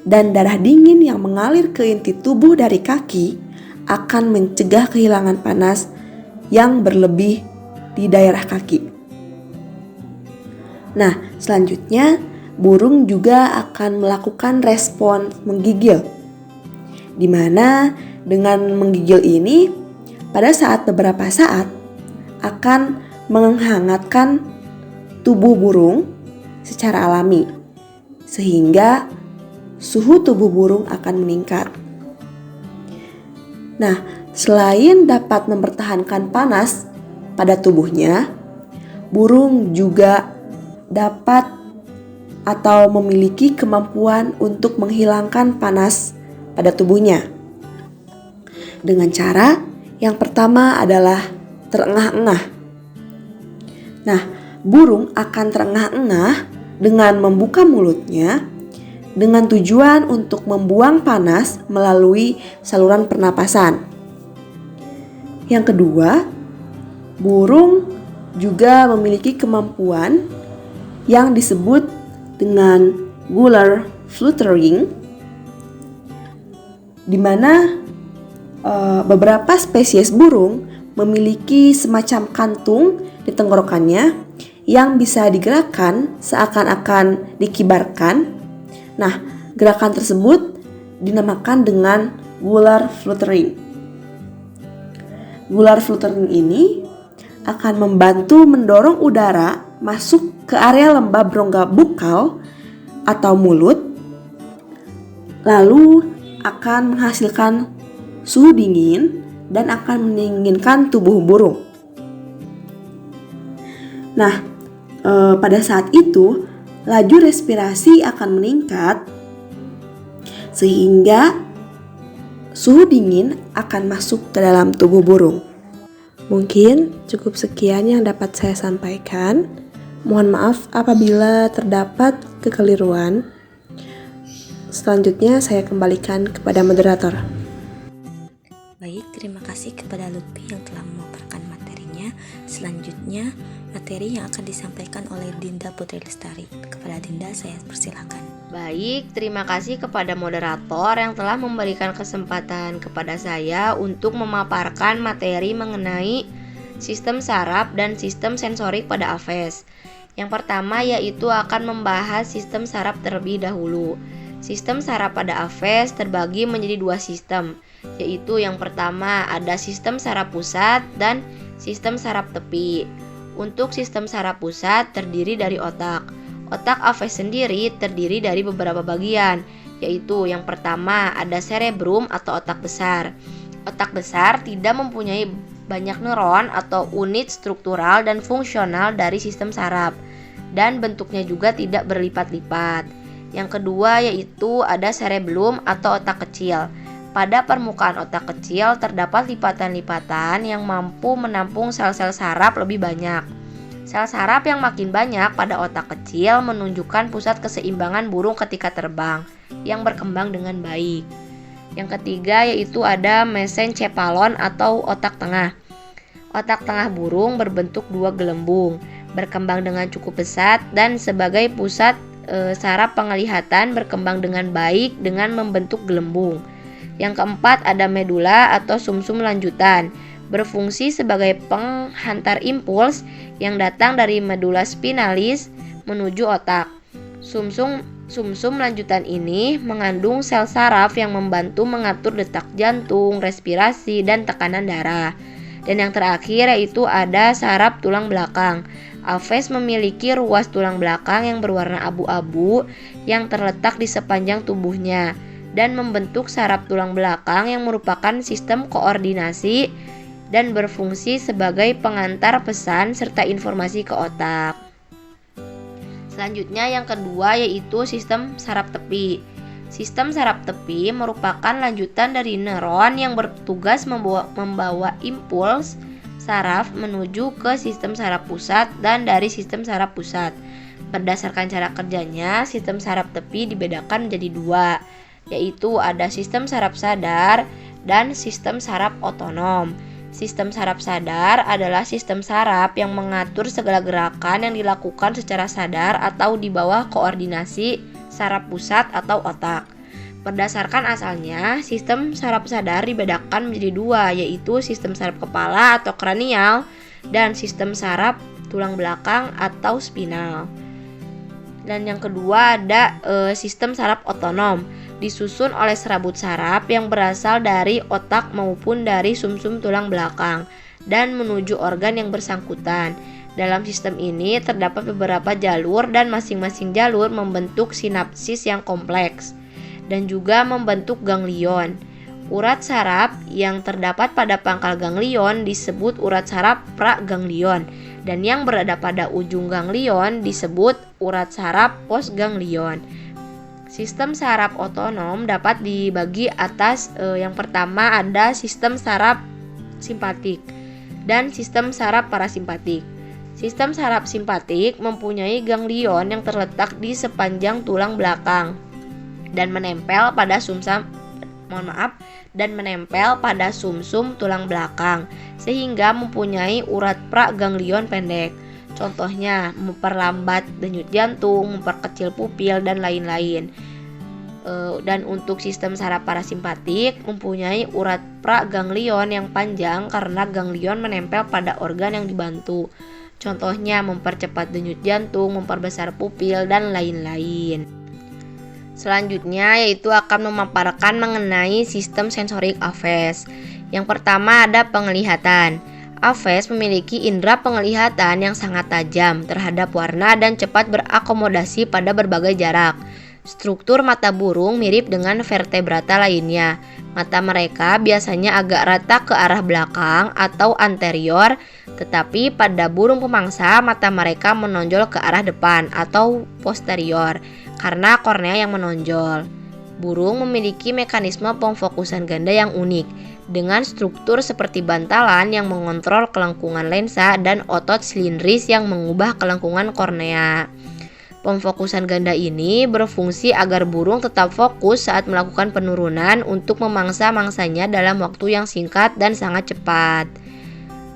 dan darah dingin yang mengalir ke inti tubuh dari kaki akan mencegah kehilangan panas yang berlebih di daerah kaki. Nah, selanjutnya burung juga akan melakukan respon menggigil, di mana dengan menggigil ini pada beberapa saat akan menghangatkan tubuh burung secara alami, sehingga suhu tubuh burung akan meningkat. Nah, selain dapat mempertahankan panas pada tubuhnya, burung juga dapat atau memiliki kemampuan untuk menghilangkan panas pada tubuhnya. Dengan cara yang pertama adalah terengah-engah. Nah, burung akan terengah-engah dengan membuka mulutnya dengan tujuan untuk membuang panas melalui saluran pernapasan. Yang kedua, burung juga memiliki kemampuan yang disebut dengan gular fluttering, di mana beberapa spesies burung memiliki semacam kantung di tenggorokannya yang bisa digerakkan seakan-akan dikibarkan. Nah, gerakan tersebut dinamakan dengan gular fluttering. Gular fluttering ini akan membantu mendorong udara masuk ke area lembab rongga bukal atau mulut, lalu akan menghasilkan suhu dingin dan akan mendinginkan tubuh burung. Nah, pada saat itu laju respirasi akan meningkat sehingga suhu dingin akan masuk ke dalam tubuh burung. Mungkin cukup sekian yang dapat saya sampaikan. Mohon maaf apabila terdapat kekeliruan. Selanjutnya saya kembalikan kepada moderator. Baik, terima kasih kepada Lutfi yang telah memaparkan materinya. Selanjutnya, materi yang akan disampaikan oleh Dinda Putri Lestari. Kepada Dinda, saya persilakan. Baik, terima kasih kepada moderator yang telah memberikan kesempatan kepada saya untuk memaparkan materi mengenai sistem saraf dan sistem sensorik pada aves. Yang pertama yaitu akan membahas sistem saraf terlebih dahulu. Sistem saraf pada aves terbagi menjadi dua sistem, yaitu yang pertama ada sistem saraf pusat dan sistem saraf tepi. Untuk sistem saraf pusat terdiri dari otak. Otak aves sendiri terdiri dari beberapa bagian, yaitu yang pertama ada cerebrum atau otak besar. Otak besar tidak mempunyai banyak neuron atau unit struktural dan fungsional dari sistem saraf, dan bentuknya juga tidak berlipat-lipat. Yang kedua yaitu ada cerebellum atau otak kecil. Pada permukaan otak kecil terdapat lipatan-lipatan yang mampu menampung sel-sel saraf lebih banyak. Sel saraf yang makin banyak pada otak kecil menunjukkan pusat keseimbangan burung ketika terbang yang berkembang dengan baik. Yang ketiga yaitu ada mesencephalon atau otak tengah. Otak tengah burung berbentuk dua gelembung, berkembang dengan cukup pesat dan sebagai pusat saraf penglihatan berkembang dengan baik dengan membentuk gelembung. Yang keempat ada medula atau sumsum lanjutan, berfungsi sebagai penghantar impuls yang datang dari medula spinalis menuju otak. Sumsum lanjutan ini mengandung sel saraf yang membantu mengatur detak jantung, respirasi, dan tekanan darah. Dan yang terakhir yaitu ada saraf tulang belakang. Aves memiliki ruas tulang belakang yang berwarna abu-abu yang terletak di sepanjang tubuhnya dan membentuk saraf tulang belakang yang merupakan sistem koordinasi dan berfungsi sebagai pengantar pesan serta informasi ke otak. Selanjutnya yang kedua yaitu sistem saraf tepi. Sistem saraf tepi merupakan lanjutan dari neuron yang bertugas membawa impuls saraf menuju ke sistem saraf pusat dan dari sistem saraf pusat. Berdasarkan cara kerjanya, sistem saraf tepi dibedakan menjadi dua, yaitu ada sistem saraf sadar dan sistem saraf otonom. Sistem saraf sadar adalah sistem saraf yang mengatur segala gerakan yang dilakukan secara sadar atau di bawah koordinasi saraf pusat atau otak. Berdasarkan asalnya, sistem saraf sadar dibedakan menjadi dua, yaitu sistem saraf kepala atau kranial dan sistem saraf tulang belakang atau spinal. Dan yang kedua ada sistem saraf otonom, disusun oleh serabut saraf yang berasal dari otak maupun dari sumsum tulang belakang dan menuju organ yang bersangkutan. Dalam sistem ini terdapat beberapa jalur dan masing-masing jalur membentuk sinapsis yang kompleks dan juga membentuk ganglion. Urat saraf yang terdapat pada pangkal ganglion disebut urat saraf praganglion dan yang berada pada ujung ganglion disebut urat saraf postganglion. Sistem saraf otonom dapat dibagi atas yang pertama ada sistem saraf simpatik dan sistem saraf parasimpatik. Sistem saraf simpatik mempunyai ganglion yang terletak di sepanjang tulang belakang dan menempel pada sumsum tulang belakang sehingga mempunyai urat praganglion pendek. Contohnya memperlambat denyut jantung, memperkecil pupil dan lain-lain. Dan untuk sistem saraf parasimpatik mempunyai urat praganglion yang panjang karena ganglion menempel pada organ yang dibantu. Contohnya mempercepat denyut jantung, memperbesar pupil, dan lain-lain. Selanjutnya yaitu akan memaparkan mengenai sistem sensorik aves. Yang pertama ada penglihatan. Aves memiliki indera penglihatan yang sangat tajam terhadap warna dan cepat berakomodasi pada berbagai jarak. Struktur mata burung mirip dengan vertebrata lainnya. Mata mereka biasanya agak rata ke arah belakang atau anterior, tetapi pada burung pemangsa mata mereka menonjol ke arah depan atau posterior karena kornea yang menonjol. Burung memiliki mekanisme pemfokusan ganda yang unik dengan struktur seperti bantalan yang mengontrol kelengkungan lensa dan otot silindris yang mengubah kelengkungan kornea. Pemfokusan ganda ini berfungsi agar burung tetap fokus saat melakukan penurunan untuk memangsa mangsanya dalam waktu yang singkat dan sangat cepat.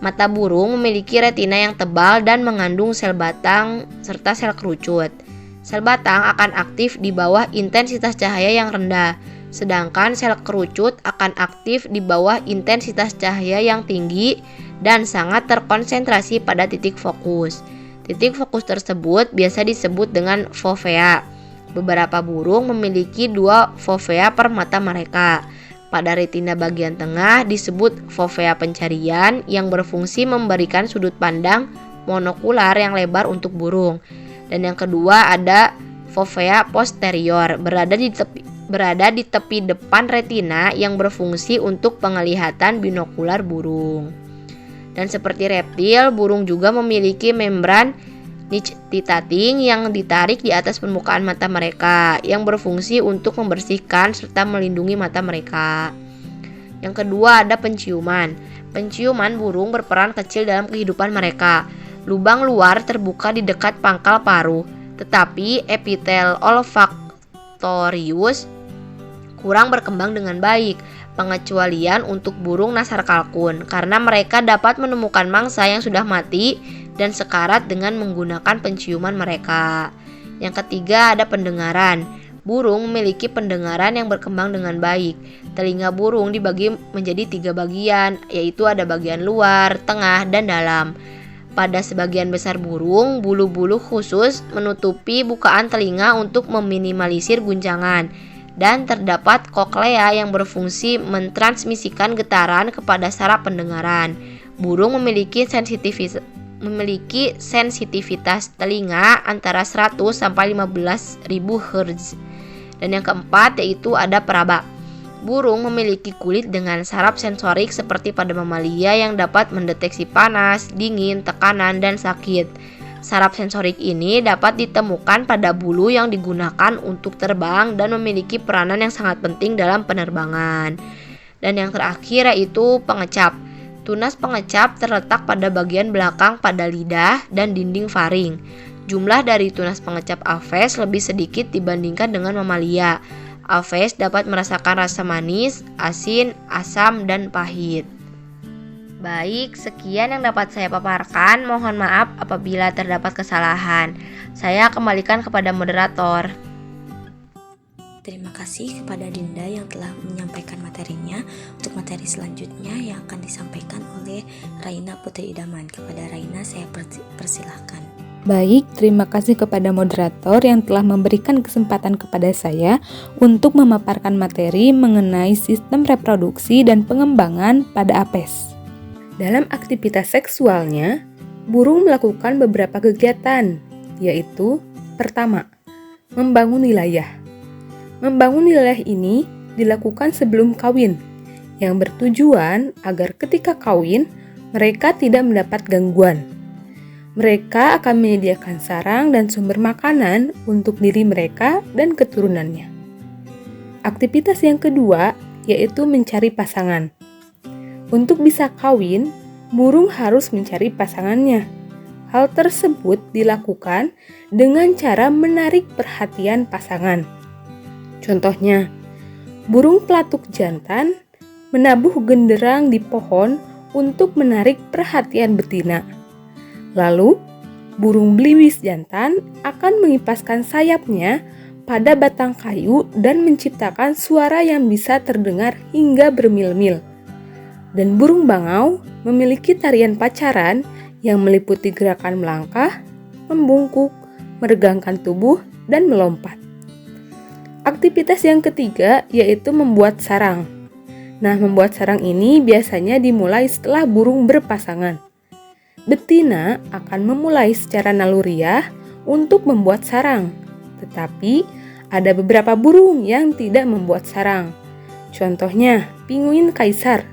Mata burung memiliki retina yang tebal dan mengandung sel batang serta sel kerucut. Sel batang akan aktif di bawah intensitas cahaya yang rendah, sedangkan sel kerucut akan aktif di bawah intensitas cahaya yang tinggi dan sangat terkonsentrasi pada titik fokus. Titik fokus tersebut biasa disebut dengan fovea. Beberapa burung memiliki 2 fovea per mata mereka. Pada retina bagian tengah disebut fovea pencarian yang berfungsi memberikan sudut pandang monokular yang lebar untuk burung. Dan yang kedua ada fovea posterior berada di tepi depan retina yang berfungsi untuk penglihatan binokular burung. Dan seperti reptil, burung juga memiliki membran nictitating yang ditarik di atas permukaan mata mereka yang berfungsi untuk membersihkan serta melindungi mata mereka. Yang kedua ada penciuman. Penciuman burung berperan kecil dalam kehidupan mereka. Lubang luar terbuka di dekat pangkal paruh, tetapi epitel olfaktorius kurang berkembang dengan baik. Pengecualian untuk burung nasar kalkun karena mereka dapat menemukan mangsa yang sudah mati dan sekarat dengan menggunakan penciuman mereka. Yang ketiga ada pendengaran. Burung memiliki pendengaran yang berkembang dengan baik. Telinga burung dibagi menjadi 3 bagian, yaitu ada bagian luar, tengah, dan dalam. Pada sebagian besar burung, bulu-bulu khusus menutupi bukaan telinga untuk meminimalisir guncangan. Dan terdapat koklea yang berfungsi mentransmisikan getaran kepada saraf pendengaran. Burung memiliki sensitivitas telinga antara 100 sampai 15.000 Hz. Dan yang keempat yaitu ada peraba. Burung memiliki kulit dengan saraf sensorik seperti pada mamalia yang dapat mendeteksi panas, dingin, tekanan, dan sakit. Saraf sensorik ini dapat ditemukan pada bulu yang digunakan untuk terbang dan memiliki peranan yang sangat penting dalam penerbangan. Dan yang terakhir yaitu pengecap. Tunas pengecap terletak pada bagian belakang pada lidah dan dinding faring. Jumlah dari tunas pengecap aves lebih sedikit dibandingkan dengan mamalia. Aves dapat merasakan rasa manis, asin, asam, dan pahit. Baik, sekian yang dapat saya paparkan. Mohon maaf apabila terdapat kesalahan. Saya kembalikan kepada moderator. Terima kasih kepada Dinda yang telah menyampaikan materinya. Untuk materi selanjutnya yang akan disampaikan oleh Raina Putri Idaman. Kepada Raina saya persilahkan. Baik, terima kasih kepada moderator yang telah memberikan kesempatan kepada saya untuk memaparkan materi mengenai sistem reproduksi dan pengembangan pada apes. Dalam aktivitas seksualnya, burung melakukan beberapa kegiatan, yaitu pertama, membangun wilayah. Membangun wilayah ini dilakukan sebelum kawin, yang bertujuan agar ketika kawin, mereka tidak mendapat gangguan. Mereka akan menyediakan sarang dan sumber makanan untuk diri mereka dan keturunannya. Aktivitas yang kedua yaitu mencari pasangan. Untuk bisa kawin, burung harus mencari pasangannya. Hal tersebut dilakukan dengan cara menarik perhatian pasangan. Contohnya, burung pelatuk jantan menabuh genderang di pohon untuk menarik perhatian betina. Lalu, burung beliwis jantan akan mengipaskan sayapnya pada batang kayu dan menciptakan suara yang bisa terdengar hingga bermil-mil. Dan burung bangau memiliki tarian pacaran yang meliputi gerakan melangkah, membungkuk, meregangkan tubuh, dan melompat. Aktivitas yang ketiga yaitu membuat sarang. Nah, membuat sarang ini biasanya dimulai setelah burung berpasangan. Betina akan memulai secara naluriah untuk membuat sarang, tetapi ada beberapa burung yang tidak membuat sarang. Contohnya, pinguin kaisar,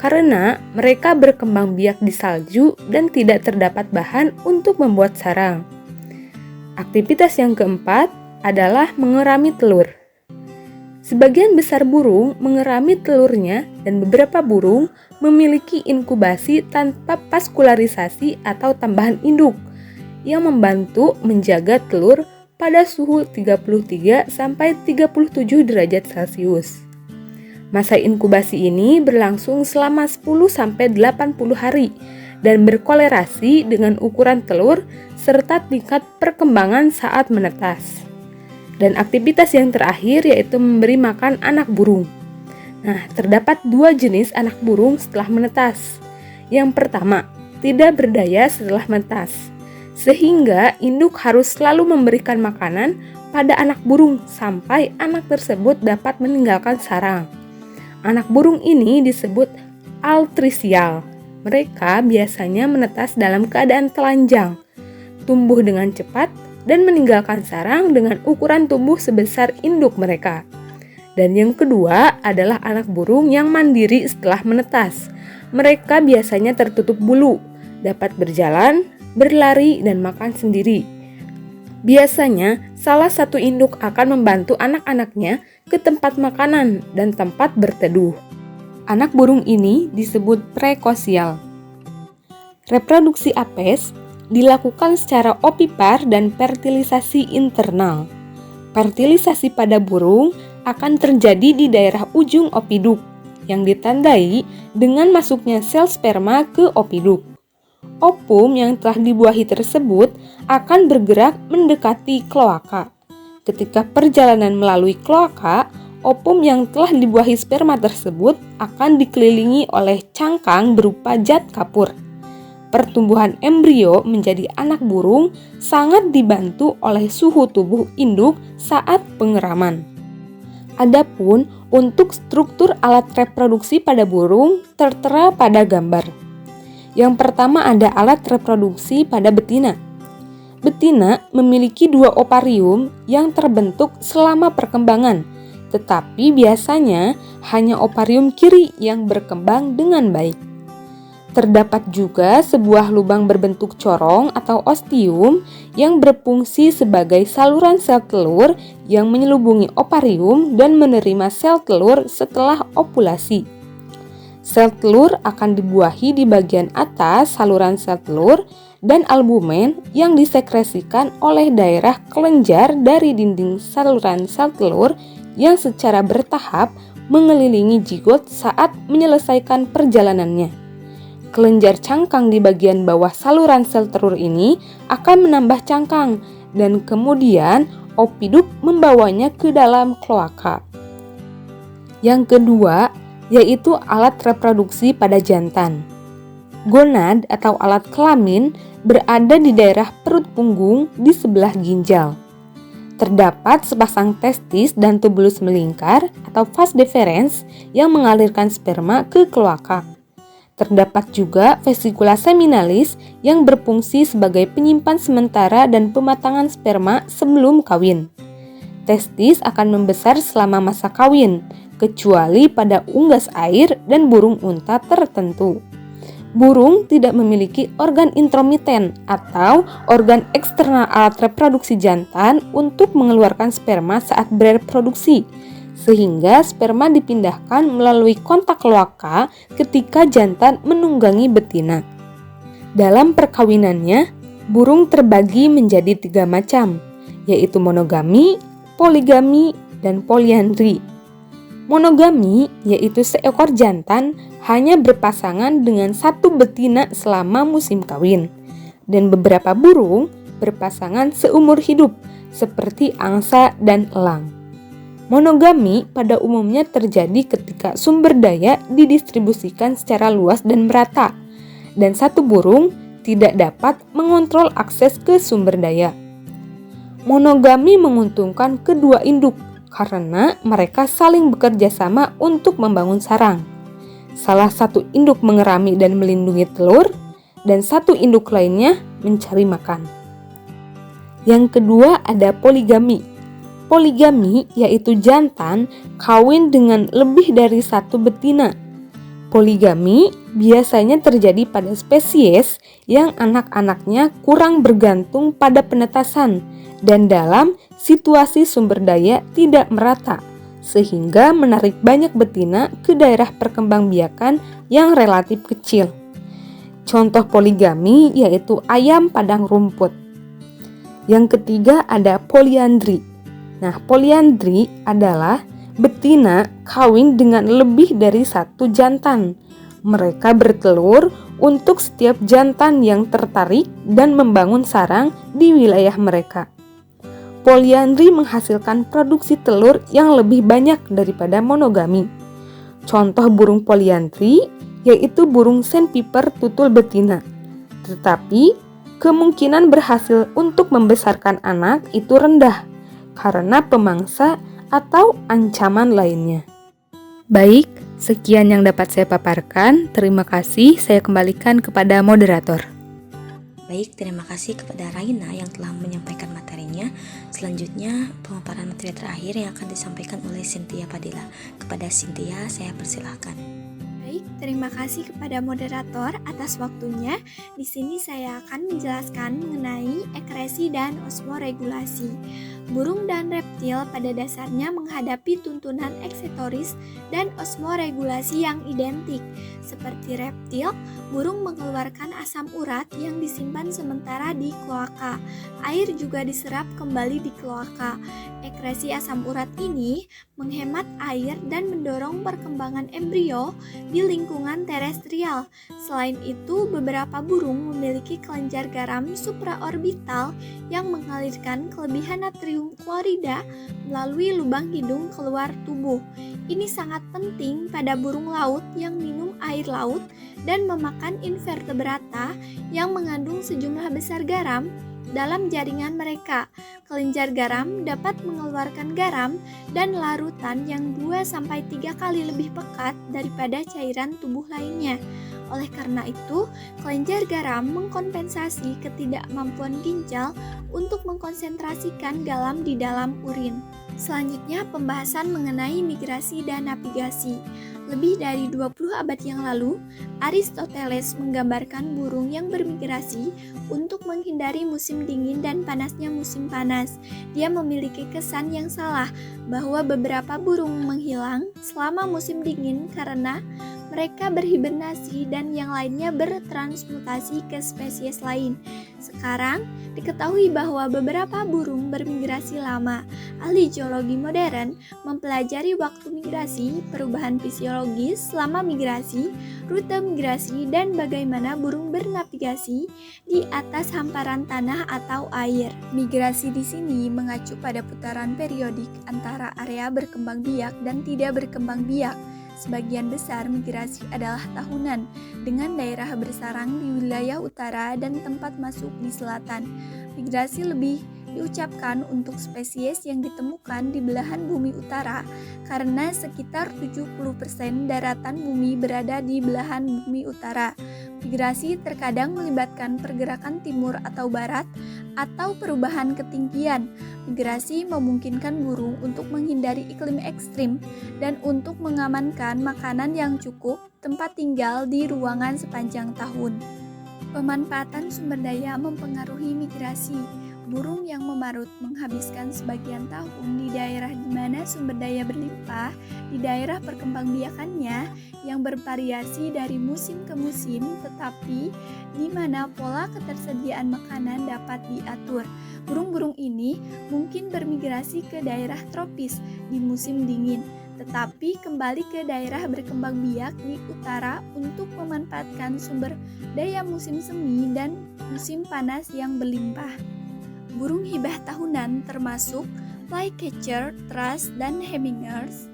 karena mereka berkembang biak di salju dan tidak terdapat bahan untuk membuat sarang. Aktivitas yang keempat adalah mengerami telur. Sebagian besar burung mengerami telurnya dan beberapa burung memiliki inkubasi tanpa vaskularisasi atau tambahan induk yang membantu menjaga telur pada suhu 33 sampai 37 derajat Celcius. Masa inkubasi ini berlangsung selama 10 sampai 80 hari dan berkolerasi dengan ukuran telur serta tingkat perkembangan saat menetas. Dan aktivitas yang terakhir yaitu memberi makan anak burung. Nah, terdapat dua jenis anak burung setelah menetas. Yang pertama, tidak berdaya setelah menetas, sehingga induk harus selalu memberikan makanan pada anak burung sampai anak tersebut dapat meninggalkan sarang. Anak burung ini disebut altrisial. Mereka biasanya menetas dalam keadaan telanjang, tumbuh dengan cepat, dan meninggalkan sarang dengan ukuran tubuh sebesar induk mereka. Dan yang kedua adalah anak burung yang mandiri setelah menetas. Mereka biasanya tertutup bulu, dapat berjalan, berlari, dan makan sendiri. Biasanya, salah satu induk akan membantu anak-anaknya ke tempat makanan dan tempat berteduh. Anak burung ini disebut prekosial. Reproduksi apes dilakukan secara opipar dan fertilisasi internal. Fertilisasi pada burung akan terjadi di daerah ujung opiduk yang ditandai dengan masuknya sel sperma ke opiduk. Ovum yang telah dibuahi tersebut akan bergerak mendekati kloaka. Ketika perjalanan melalui kloaka, ovum yang telah dibuahi sperma tersebut akan dikelilingi oleh cangkang berupa zat kapur. Pertumbuhan embrio menjadi anak burung sangat dibantu oleh suhu tubuh induk saat pengeraman. Adapun untuk struktur alat reproduksi pada burung tertera pada gambar. Yang pertama ada alat reproduksi pada betina. Betina memiliki dua ovarium yang terbentuk selama perkembangan, tetapi biasanya hanya ovarium kiri yang berkembang dengan baik. Terdapat juga sebuah lubang berbentuk corong atau ostium yang berfungsi sebagai saluran sel telur yang menyelubungi ovarium dan menerima sel telur setelah ovulasi. Sel telur akan dibuahi di bagian atas saluran sel telur dan albumen yang disekresikan oleh daerah kelenjar dari dinding saluran sel telur yang secara bertahap mengelilingi zigot saat menyelesaikan perjalanannya. Kelenjar cangkang di bagian bawah saluran sel telur ini akan menambah cangkang dan kemudian opiduk membawanya ke dalam kloaka. Yang kedua yaitu alat reproduksi pada jantan. Gonad atau alat kelamin berada di daerah perut punggung di sebelah ginjal. Terdapat sepasang testis dan tubulus melingkar atau vas deferens yang mengalirkan sperma ke kloaka. Terdapat juga vesikula seminalis yang berfungsi sebagai penyimpan sementara dan pematangan sperma sebelum kawin. Testis akan membesar selama masa kawin, kecuali pada unggas air dan burung unta tertentu. Burung tidak memiliki organ intromiten atau organ eksternal alat reproduksi jantan untuk mengeluarkan sperma saat bereproduksi, sehingga sperma dipindahkan melalui kontak kloaka ketika jantan menunggangi betina. Dalam perkawinannya, burung terbagi menjadi 3 macam, yaitu monogami, poligami, dan poliandri. Monogami yaitu seekor jantan hanya berpasangan dengan satu betina selama musim kawin, dan beberapa burung berpasangan seumur hidup seperti angsa dan elang. Monogami pada umumnya terjadi ketika sumber daya didistribusikan secara luas dan merata, dan satu burung tidak dapat mengontrol akses ke sumber daya. Monogami menguntungkan kedua induk karena mereka saling bekerja sama untuk membangun sarang. Salah satu induk mengerami dan melindungi telur, dan satu induk lainnya mencari makan. Yang kedua ada poligami. Poligami yaitu jantan kawin dengan lebih dari satu betina. Poligami biasanya terjadi pada spesies yang anak-anaknya kurang bergantung pada penetasan dan dalam situasi sumber daya tidak merata, sehingga menarik banyak betina ke daerah perkembangbiakan yang relatif kecil. Contoh poligami yaitu ayam padang rumput. Yang ketiga ada poliandri. Nah, poliandri adalah betina kawin dengan lebih dari satu jantan. Mereka bertelur untuk setiap jantan yang tertarik dan membangun sarang di wilayah mereka. Poliandri menghasilkan produksi telur yang lebih banyak daripada monogami. Contoh burung poliandri yaitu burung sandpiper tutul betina. Tetapi kemungkinan berhasil untuk membesarkan anak itu rendah karena pemangsa atau ancaman lainnya. Baik, sekian yang dapat saya paparkan. Terima kasih, saya kembalikan kepada moderator. Baik, terima kasih kepada Raina yang telah menyampaikan materinya. Selanjutnya, pemaparan materi terakhir yang akan disampaikan oleh Cynthia Padilla. Kepada Cynthia, saya persilahkan. Baik, terima kasih kepada moderator atas waktunya. Di sini saya akan menjelaskan mengenai ekresi dan osmoregulasi. Burung dan reptil pada dasarnya menghadapi tuntunan eksetoris dan osmoregulasi yang identik. Seperti reptil, burung mengeluarkan asam urat yang disimpan sementara di kloaka. Air juga diserap kembali di kloaka. Ekresi asam urat ini menghemat air dan mendorong perkembangan embrio di lingkungan terestrial. Selain itu, beberapa burung memiliki kelenjar garam supraorbital yang mengalirkan kelebihan natrium klorida melalui lubang hidung keluar tubuh. Ini sangat penting pada burung laut yang minum air laut dan memakan invertebrata yang mengandung sejumlah besar garam dalam jaringan mereka. Kelenjar garam dapat mengeluarkan garam dan larutan yang 2-3 kali lebih pekat daripada cairan tubuh lainnya. Oleh karena itu, kelenjar garam mengkompensasi ketidakmampuan ginjal untuk mengkonsentrasikan garam di dalam urin. Selanjutnya, pembahasan mengenai migrasi dan navigasi. Lebih dari 20 abad yang lalu, Aristoteles menggambarkan burung yang bermigrasi untuk menghindari musim dingin dan panasnya musim panas. Dia memiliki kesan yang salah bahwa beberapa burung menghilang selama musim dingin karena mereka berhibernasi dan yang lainnya bertransmutasi ke spesies lain. Sekarang, diketahui bahwa beberapa burung bermigrasi lama. Ahli geologi modern mempelajari waktu migrasi, perubahan fisiologis selama migrasi, rute migrasi, dan bagaimana burung bernavigasi di atas hamparan tanah atau air. Migrasi di sini mengacu pada putaran periodik antara area berkembang biak dan tidak berkembang biak. Sebagian besar migrasi adalah tahunan, dengan daerah bersarang di wilayah utara dan tempat masuk di selatan. Migrasi lebih diucapkan untuk spesies yang ditemukan di belahan bumi utara, karena sekitar 70% daratan bumi berada di belahan bumi utara. Migrasi terkadang melibatkan pergerakan timur atau barat, atau perubahan ketinggian. Migrasi memungkinkan burung untuk menghindari iklim ekstrim dan untuk mengamankan makanan yang cukup, tempat tinggal di ruangan sepanjang tahun. Pemanfaatan sumber daya mempengaruhi migrasi. Burung yang memarut menghabiskan sebagian tahun di daerah di mana sumber daya berlimpah, di daerah perkembangbiakannya yang bervariasi dari musim ke musim, tetapi di mana pola ketersediaan makanan dapat diatur. Burung-burung ini mungkin bermigrasi ke daerah tropis di musim dingin, tetapi kembali ke daerah berkembang biak di utara untuk memanfaatkan sumber daya musim semi dan musim panas yang berlimpah. Burung hibah tahunan termasuk flycatcher, thrush, dan hummingbirds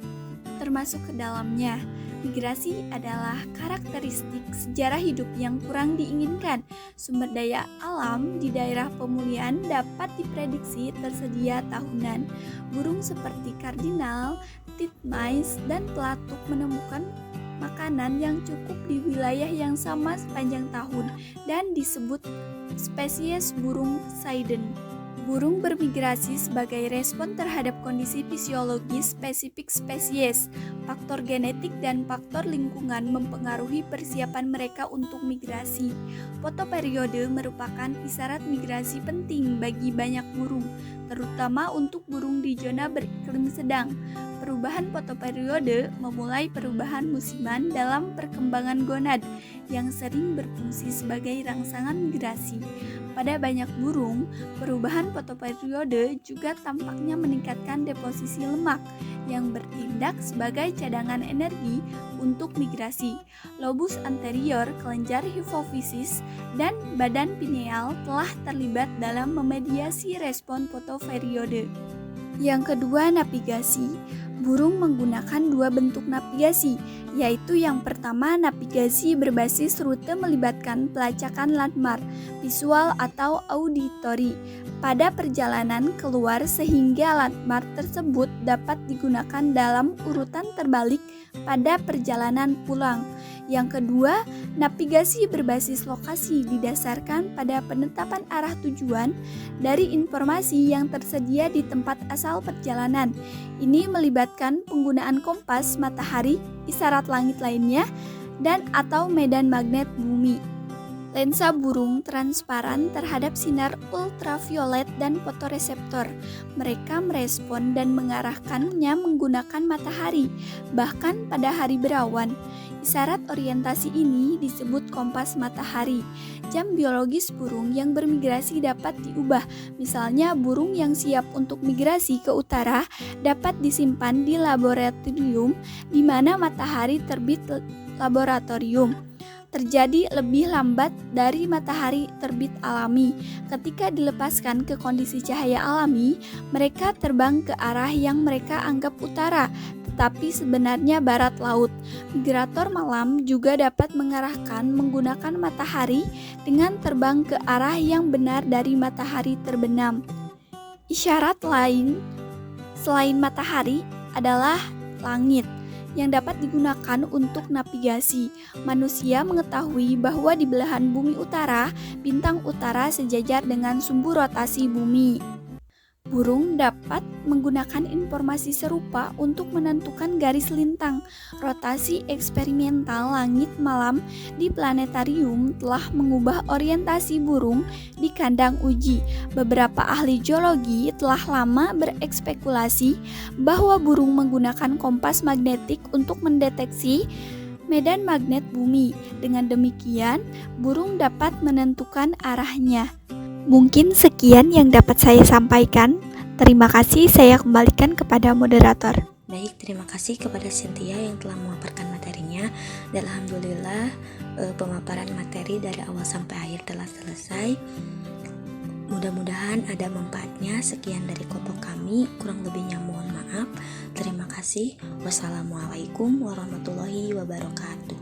termasuk ke dalamnya. Migrasi adalah karakteristik sejarah hidup yang kurang diinginkan. Sumber daya alam di daerah pemulihan dapat diprediksi tersedia tahunan. Burung seperti kardinal, titmice, dan pelatuk menemukan makanan yang cukup di wilayah yang sama sepanjang tahun dan disebut spesies burung Sidon. Burung bermigrasi sebagai respon terhadap kondisi fisiologis spesifik spesies. Faktor genetik dan faktor lingkungan mempengaruhi persiapan mereka untuk migrasi. Fotoperiode merupakan isyarat migrasi penting bagi banyak burung, terutama untuk burung di zona beriklim sedang. Perubahan fotoperiode memulai perubahan musiman dalam perkembangan gonad yang sering berfungsi sebagai rangsangan migrasi. Pada banyak burung, perubahan fotoperiode juga tampaknya meningkatkan deposisi lemak yang bertindak sebagai cadangan energi untuk migrasi. Lobus anterior, kelenjar hipofisis, dan badan pineal telah terlibat dalam memediasi respon fotoperiode. Yang kedua, navigasi. Burung menggunakan dua bentuk navigasi, yaitu yang pertama navigasi berbasis rute melibatkan pelacakan landmark, visual atau auditory pada perjalanan keluar sehingga landmark tersebut dapat digunakan dalam urutan terbalik pada perjalanan pulang. Yang kedua, navigasi berbasis lokasi didasarkan pada penetapan arah tujuan dari informasi yang tersedia di tempat asal perjalanan. Ini melibatkan penggunaan kompas, matahari, isyarat langit lainnya, dan atau medan magnet bumi. Lensa burung transparan terhadap sinar ultraviolet dan fotoreseptor. Mereka merespon dan mengarahkannya menggunakan matahari, bahkan pada hari berawan. Isyarat orientasi ini disebut kompas matahari. Jam biologis burung yang bermigrasi dapat diubah. Misalnya burung yang siap untuk migrasi ke utara dapat disimpan di laboratorium di mana matahari terbit laboratorium terjadi lebih lambat dari matahari terbit alami. Ketika dilepaskan ke kondisi cahaya alami, mereka terbang ke arah yang mereka anggap utara, tetapi sebenarnya barat laut. Migrator malam juga dapat mengarahkan menggunakan matahari dengan terbang ke arah yang benar dari matahari terbenam. Isyarat lain selain matahari adalah langit yang dapat digunakan untuk navigasi. Manusia mengetahui bahwa di belahan bumi utara, bintang utara sejajar dengan sumbu rotasi bumi. Burung dapat menggunakan informasi serupa untuk menentukan garis lintang. Rotasi eksperimental langit malam di planetarium telah mengubah orientasi burung di kandang uji. Beberapa ahli geologi telah lama berekspekulasi bahwa burung menggunakan kompas magnetik untuk mendeteksi medan magnet bumi. Dengan demikian, burung dapat menentukan arahnya. Mungkin sekian yang dapat saya sampaikan. Terima kasih, saya kembalikan kepada moderator. Baik, terima kasih kepada Cynthia yang telah memaparkan materinya. Dan alhamdulillah pemaparan materi dari awal sampai akhir telah selesai. Mudah-mudahan ada manfaatnya. Sekian dari kelompok kami, kurang lebihnya mohon maaf. Terima kasih. Wassalamualaikum warahmatullahi wabarakatuh.